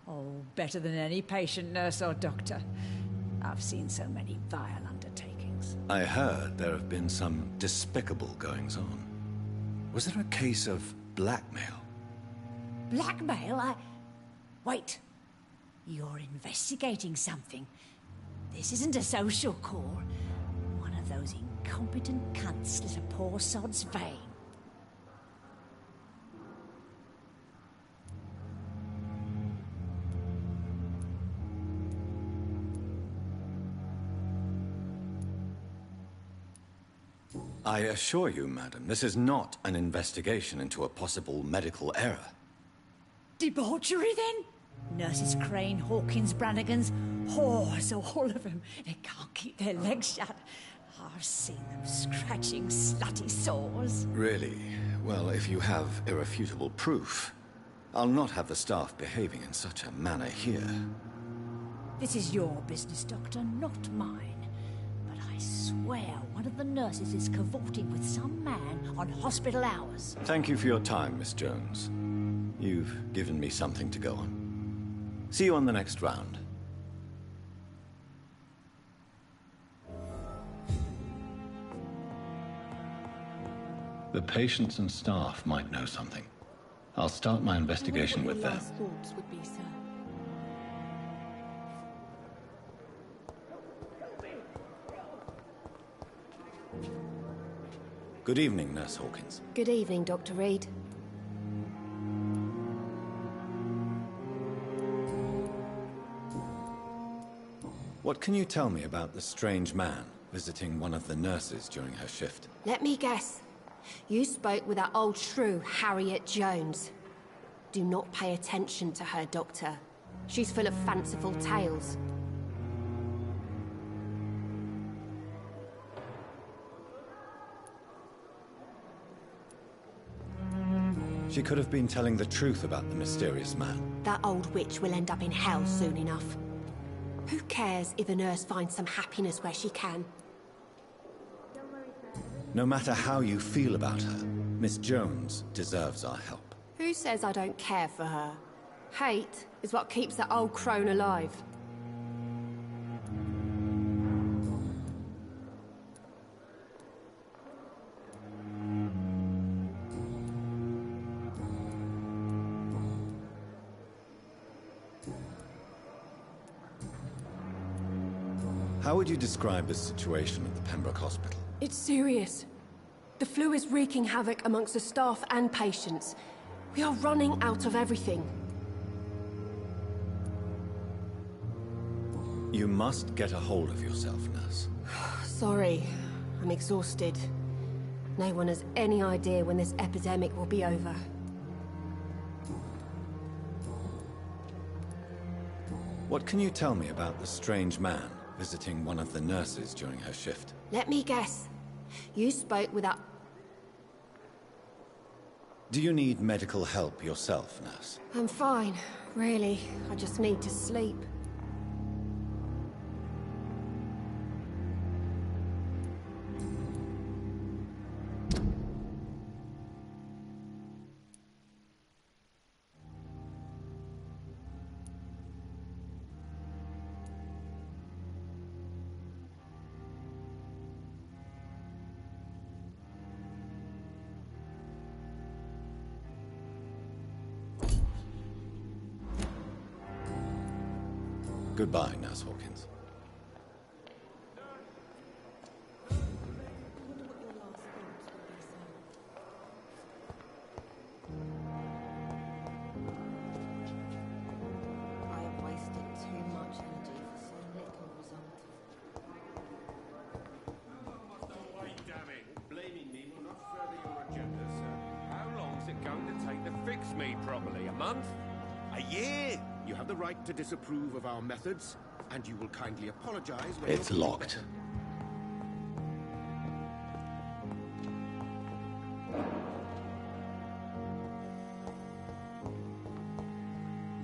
Oh, better than any patient, nurse or doctor. I've seen so many vile undertakings. I heard there have been some despicable goings-on. Was there a case of blackmail? Blackmail? Wait. You're investigating something. This isn't a social call. One of those incompetent cunts slit a poor sod's vein. I assure you, madam, this is not an investigation into a possible medical error. Debauchery, then? Nurses Crane, Hawkins, Brannigans, whores, all of them. They can't keep their legs shut. I've seen them scratching slutty sores. Really? Well, if you have irrefutable proof, I'll not have the staff behaving in such a manner here. This is your business, Doctor, not mine. But I swear one of the nurses is cavorting with some man on hospital hours. Thank you for your time, Miss Jones. You've given me something to go on. See you on the next round. The patients and staff might know something. I'll start my investigation with them. Last thoughts would be, sir. Good evening, Nurse Hawkins. Good evening, Dr. Reed. What can you tell me about the strange man visiting one of the nurses during her shift? Let me guess. You spoke with that old shrew, Harriet Jones. Do not pay attention to her, Doctor. She's full of fanciful tales. She could have been telling the truth about the mysterious man. That old witch will end up in hell soon enough. Who cares if a nurse finds some happiness where she can? No matter how you feel about her, Miss Jones deserves our help. Who says I don't care for her? Hate is what keeps that old crone alive. How would you describe the situation at the Pembroke Hospital? It's serious. The flu is wreaking havoc amongst the staff and patients. We are running out of everything. You must get a hold of yourself, nurse. Sorry, I'm exhausted. No one has any idea when this epidemic will be over. What can you tell me about the strange man visiting one of the nurses during her shift? Let me guess. You spoke without... Do you need medical help yourself, nurse? I'm fine, really. I just need to sleep. Goodbye, Nurse Hawkins. I have wasted too much energy for so little result. Damn it, blaming me will not further your agenda, sir. How long's it going to take to fix me properly? A month? A year? You have the right to disapprove of our methods, and you will kindly apologize when It's locked.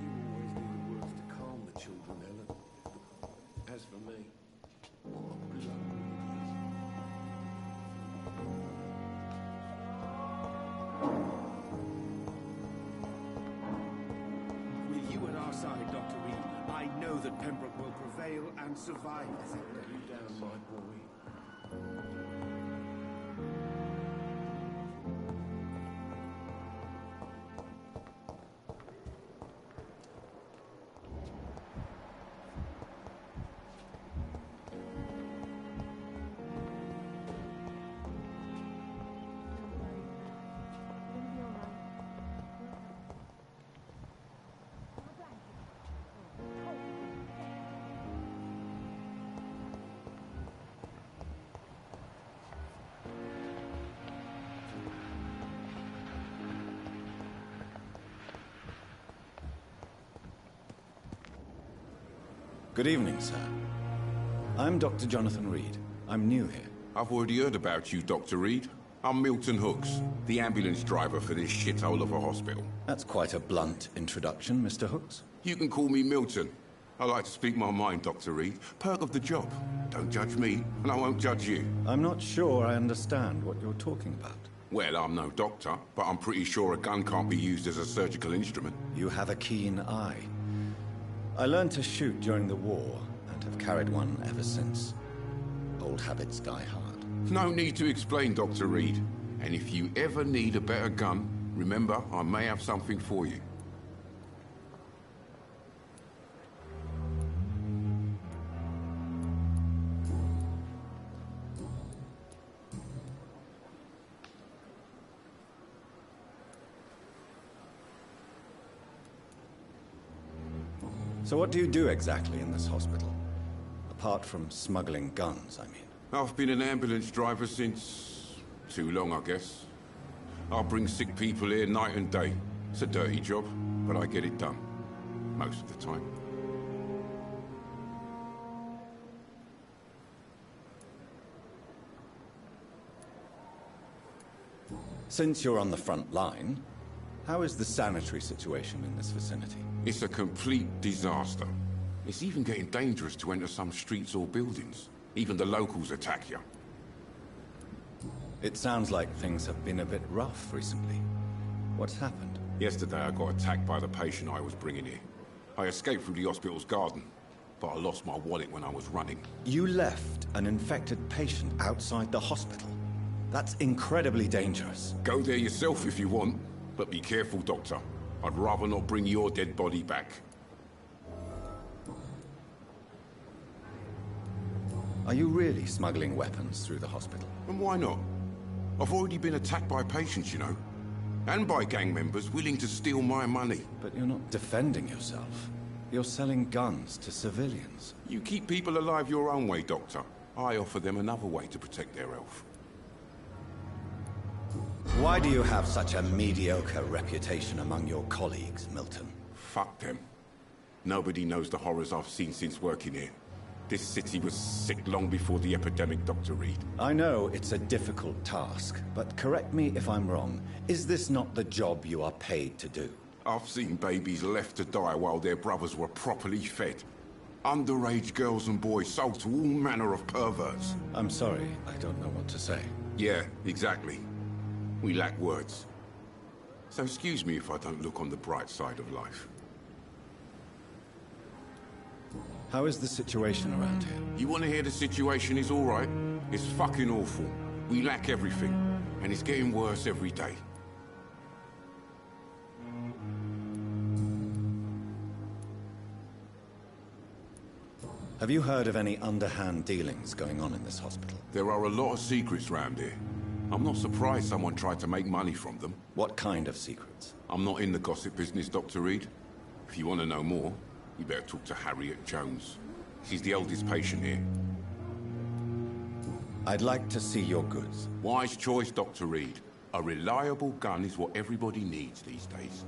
You always knew the words to calm the children, Ellen. As for me, what a blow it is. With you at our side, Dr. Reed, I know that Pembroke will prevail and survive this epidemic. Down, my boy. Good evening, sir. I'm Dr. Jonathan Reed. I'm new here. I've already heard about you, Dr. Reed. I'm Milton Hooks, the ambulance driver for this shithole of a hospital. That's quite a blunt introduction, Mr. Hooks. You can call me Milton. I like to speak my mind, Dr. Reed. Perk of the job. Don't judge me, and I won't judge you. I'm not sure I understand what you're talking about. Well, I'm no doctor, but I'm pretty sure a gun can't be used as a surgical instrument. You have a keen eye. I learned to shoot during the war, and have carried one ever since. Old habits die hard. No need to explain, Dr. Reed. And if you ever need a better gun, remember, I may have something for you. So what do you do exactly in this hospital? Apart from smuggling guns, I mean. I've been an ambulance driver since... too long, I guess. I bring sick people here night and day. It's a dirty job, but I get it done. Most of the time. Since you're on the front line, how is the sanitary situation in this vicinity? It's a complete disaster. It's even getting dangerous to enter some streets or buildings. Even the locals attack you. It sounds like things have been a bit rough recently. What's happened? Yesterday I got attacked by the patient I was bringing here. I escaped through the hospital's garden, but I lost my wallet when I was running. You left an infected patient outside the hospital? That's incredibly dangerous. Go there yourself if you want, but be careful, Doctor. I'd rather not bring your dead body back. Are you really smuggling weapons through the hospital? And why not? I've already been attacked by patients, you know. And by gang members willing to steal my money. But you're not defending yourself. You're selling guns to civilians. You keep people alive your own way, Doctor. I offer them another way to protect their health. Why do you have such a mediocre reputation among your colleagues, Milton? Fuck them. Nobody knows the horrors I've seen since working here. This city was sick long before the epidemic, Dr. Reed. I know it's a difficult task, but correct me if I'm wrong. Is this not the job you are paid to do? I've seen babies left to die while their brothers were properly fed. Underage girls and boys sold to all manner of perverts. I'm sorry, I don't know what to say. Yeah, exactly. We lack words. So excuse me if I don't look on the bright side of life. How is the situation around here? You want to hear the situation is all right? It's fucking awful. We lack everything, and it's getting worse every day. Have you heard of any underhand dealings going on in this hospital? There are a lot of secrets round here. I'm not surprised someone tried to make money from them. What kind of secrets? I'm not in the gossip business, Dr. Reed. If you want to know more, you better talk to Harriet Jones. She's the eldest patient here. I'd like to see your goods. Wise choice, Dr. Reed. A reliable gun is what everybody needs these days.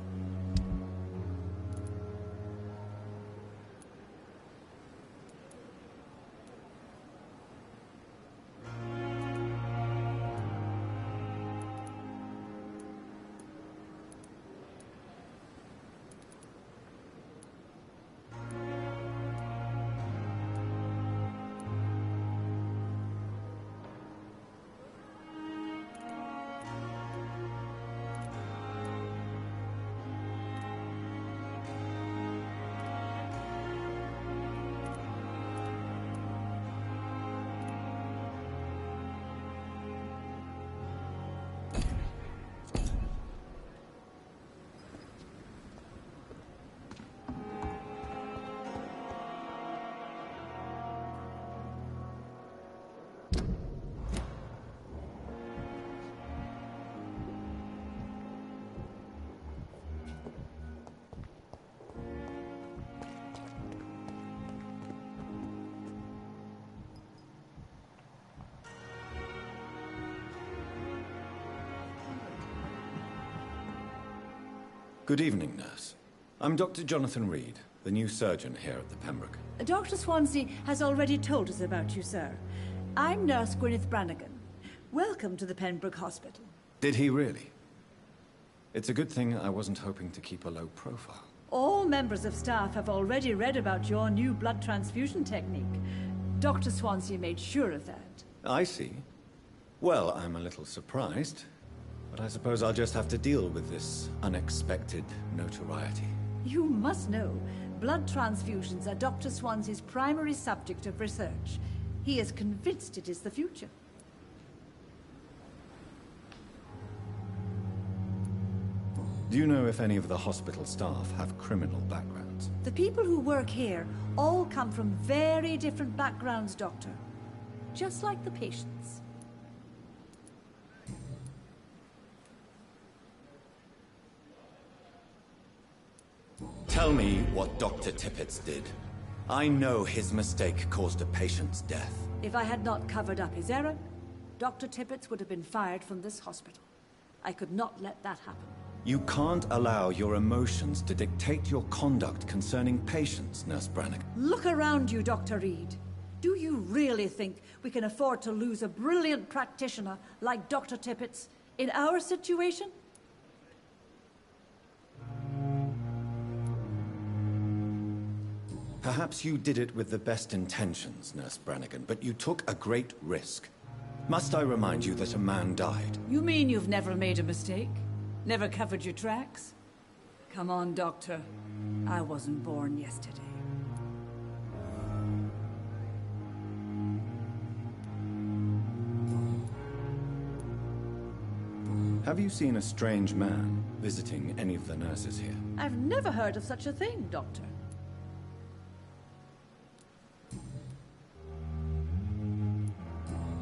Good evening, nurse. I'm Dr. Jonathan Reed, the new surgeon here at the Pembroke. Dr. Swansea has already told us about you, sir. I'm Nurse Gwyneth Brannigan. Welcome to the Pembroke Hospital. Did he really? It's a good thing I wasn't hoping to keep a low profile. All members of staff have already read about your new blood transfusion technique. Dr. Swansea made sure of that. I see. Well, I'm a little surprised, but I suppose I'll just have to deal with this unexpected notoriety. You must know, blood transfusions are Dr. Swansea's primary subject of research. He is convinced it is the future. Do you know if any of the hospital staff have criminal backgrounds? The people who work here all come from very different backgrounds, Doctor. Just like the patients. Tell me what Dr. Tippett did. I know his mistake caused a patient's death. If I had not covered up his error, Dr. Tippett would have been fired from this hospital. I could not let that happen. You can't allow your emotions to dictate your conduct concerning patients, Nurse Brannigan. Look around you, Dr. Reed. Do you really think we can afford to lose a brilliant practitioner like Dr. Tippett's in our situation? Perhaps you did it with the best intentions, Nurse Brannigan, but you took a great risk. Must I remind you that a man died? You mean you've never made a mistake? Never covered your tracks? Come on, Doctor. I wasn't born yesterday. Have you seen a strange man visiting any of the nurses here? I've never heard of such a thing, Doctor.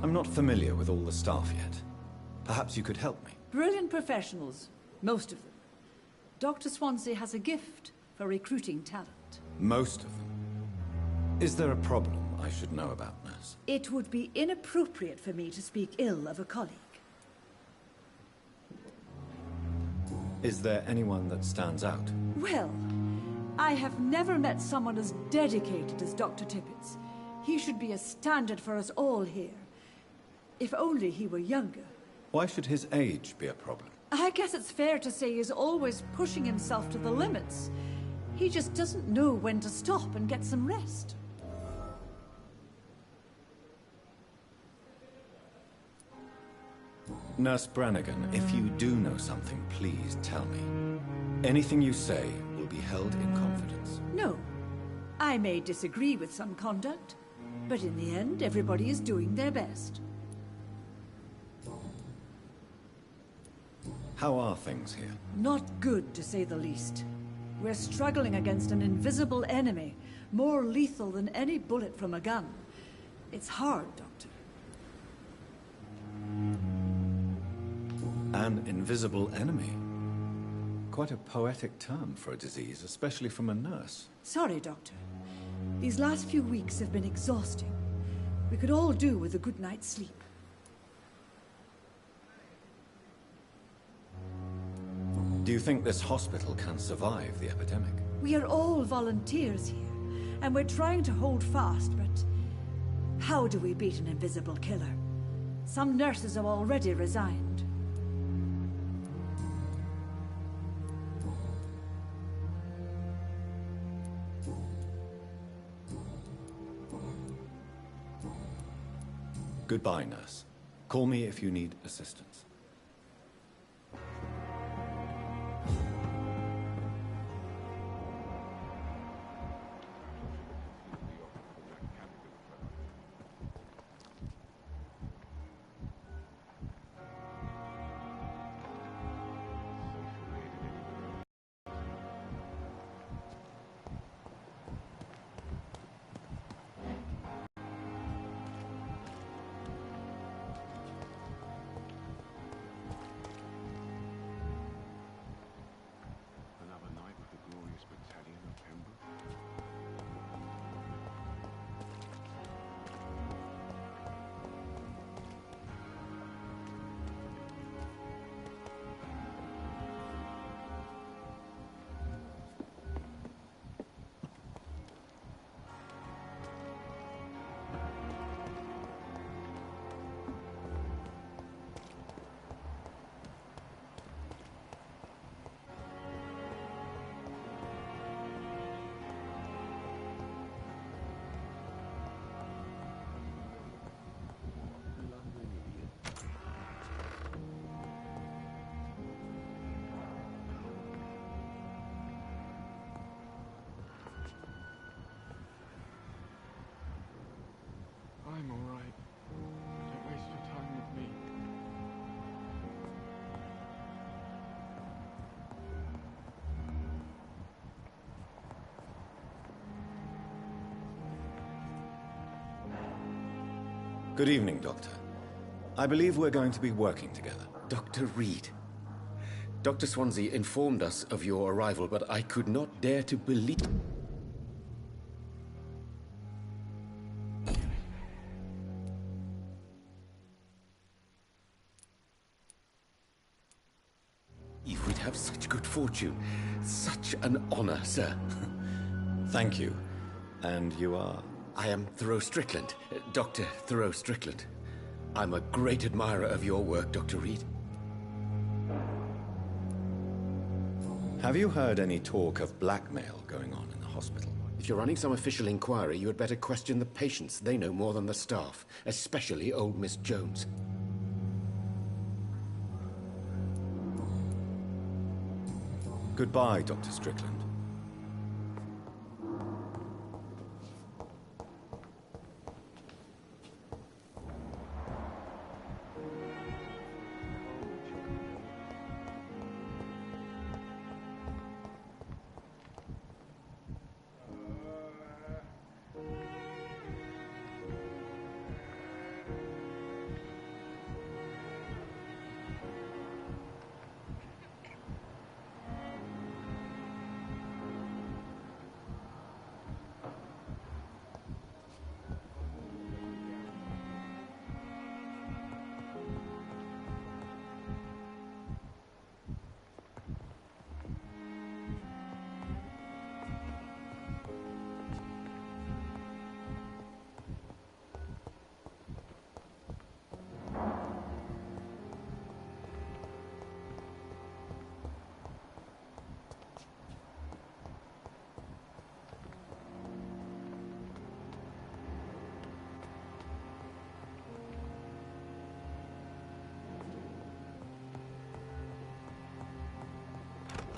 I'm not familiar with all the staff yet. Perhaps you could help me. Brilliant professionals, Most of them. Dr. Swansea has a gift for recruiting talent. Most of them. Is there a problem I should know about, nurse? It would be inappropriate for me to speak ill of a colleague. Is there anyone that stands out? Well, I have never met someone as dedicated as Dr. Tippett. He should be a standard for us all here. If only he were younger. Why should his age be a problem? I guess it's fair to say he's always pushing himself to the limits. He just doesn't know when to stop and get some rest. Nurse Brannigan, if you do know something, please tell me. Anything you say will be held in confidence. No. I may disagree with some conduct, but in the end, everybody is doing their best. How are things here? Not good, to say the least. We're struggling against an invisible enemy, more lethal than any bullet from a gun. It's hard, Doctor. An invisible enemy? Quite a poetic term for a disease, especially from a nurse. Sorry, Doctor. These last few weeks have been exhausting. We could all do with a good night's sleep. Do you think this hospital can survive the epidemic? We are all volunteers here, and we're trying to hold fast, but how do we beat an invisible killer? Some nurses have already resigned. Goodbye, nurse. Call me if you need assistance. I'm all right. Don't waste your time with me. Good evening, Doctor. I believe we're going to be working together. Dr. Reed. Dr. Swansea informed us of your arrival, but I could not dare to believe... We'd have such good fortune. Such an honor, sir. Thank you. And you are? I am Thoreau Strickland, Dr. Thoreau Strickland. I'm a great admirer of your work, Dr. Reed. Have you heard any talk of blackmail going on in the hospital? If you're running some official inquiry, you had better question the patients. They know more than the staff, especially old Miss Jones. Goodbye, Dr. Strickland.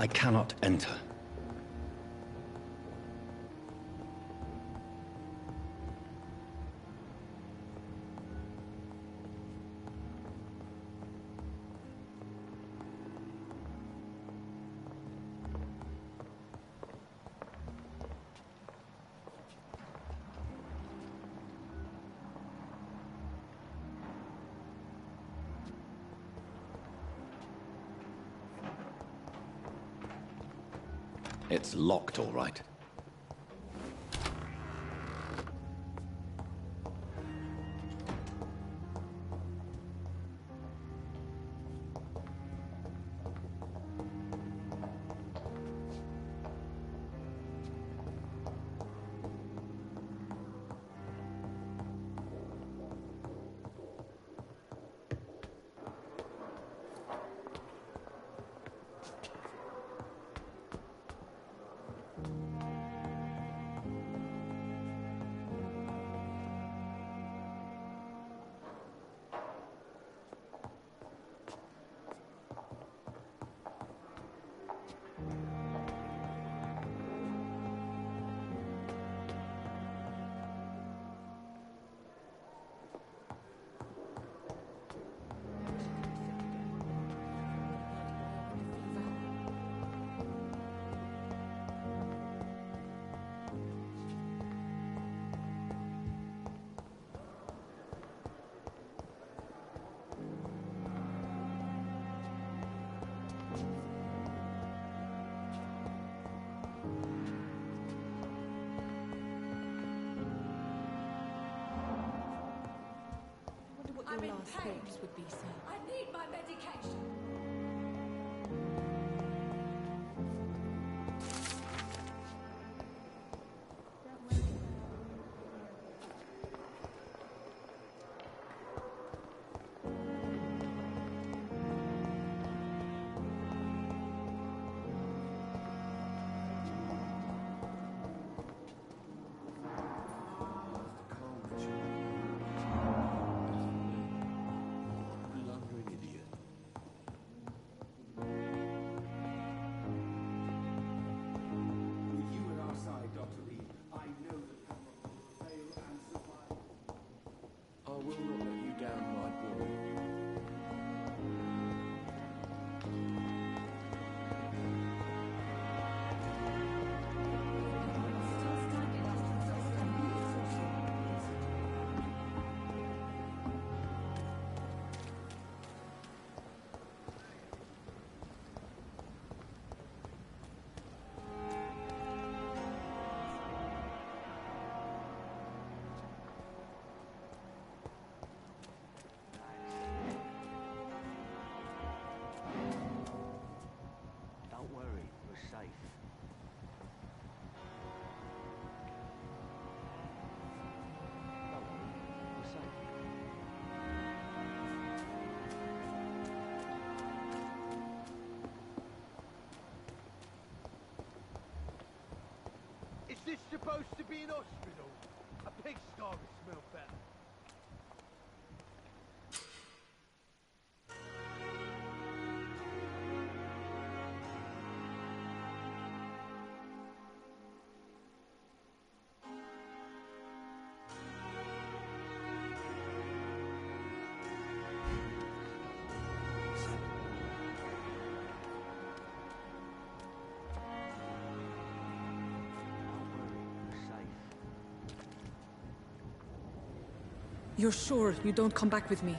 I cannot enter. It's locked, all right. Your last thoughts would be, sir. I need my medication. Is this supposed to be an hospital? A pigsty would smell better. You're sure you don't come back with me?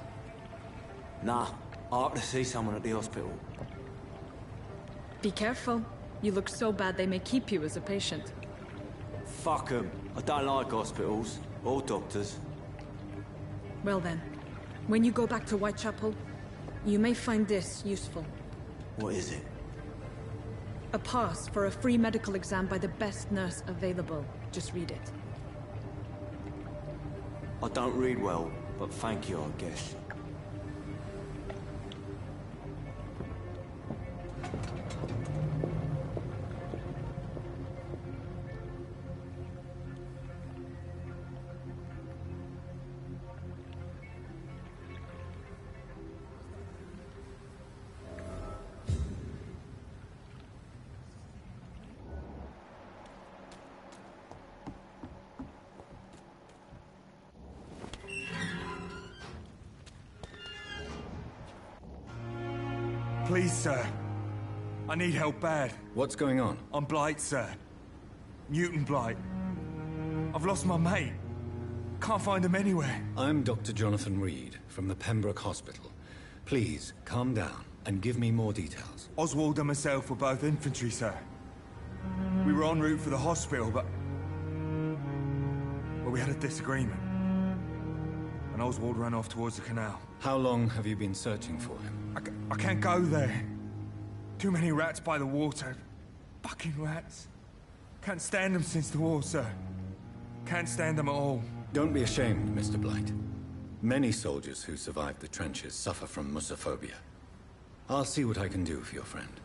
Nah, I ought to see someone at the hospital. Be careful. You look so bad they may keep you as a patient. Fuck 'em. I don't like hospitals. Or doctors. Well then, when you go back to Whitechapel, you may find this useful. What is it? A pass for a free medical exam by the best nurse available. Just read it. I don't read well, but thank you, I guess. Please, sir. I need help bad. What's going on? I'm Blight, sir. Mutant Blight. I've lost my mate. Can't find him anywhere. I'm Dr. Jonathan Reed from the Pembroke Hospital. Please, calm down and give me more details. Oswald and myself were both infantry, sir. We were en route for the hospital, but... well, we had a disagreement. And Oswald ran off towards the canal. How long have you been searching for him? I can't go there. Too many rats by the water. Fucking rats. Can't stand them since the war, sir. Can't stand them at all. Don't be ashamed, Mr. Blight. Many soldiers who survived the trenches suffer from musophobia. I'll see what I can do for your friend.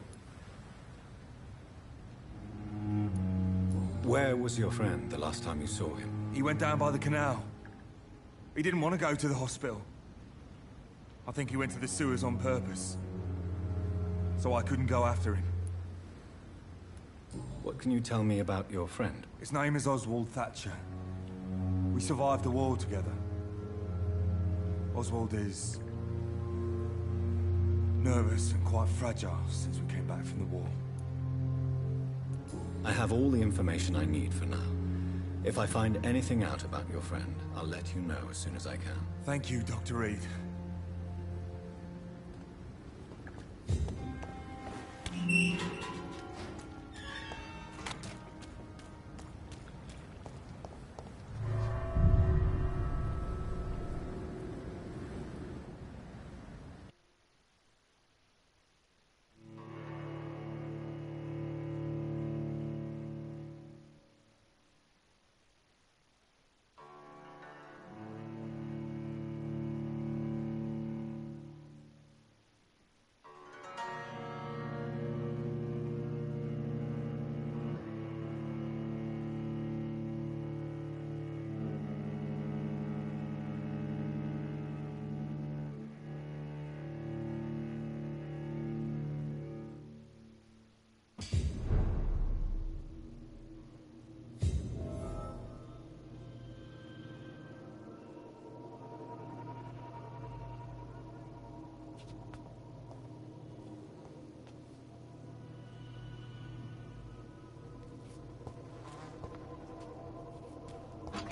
Where was your friend the last time you saw him? He went down by the canal. He didn't want to go to the hospital. I think he went to the sewers on purpose. So I couldn't go after him. What can you tell me about your friend? His name is Oswald Thatcher. We survived the war together. Oswald is... nervous and quite fragile since we came back from the war. I have all the information I need for now. If I find anything out about your friend, I'll let you know as soon as I can. Thank you, Dr. Reed.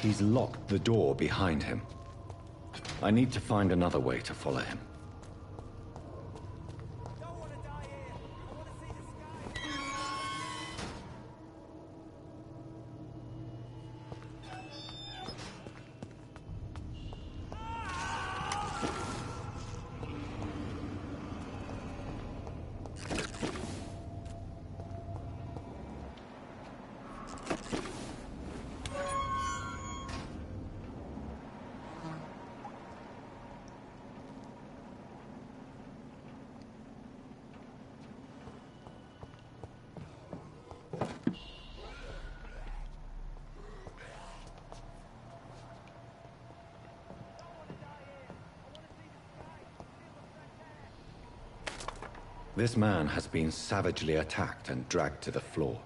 He's locked the door behind him. I need to find another way to follow him. This man has been savagely attacked and dragged to the floor.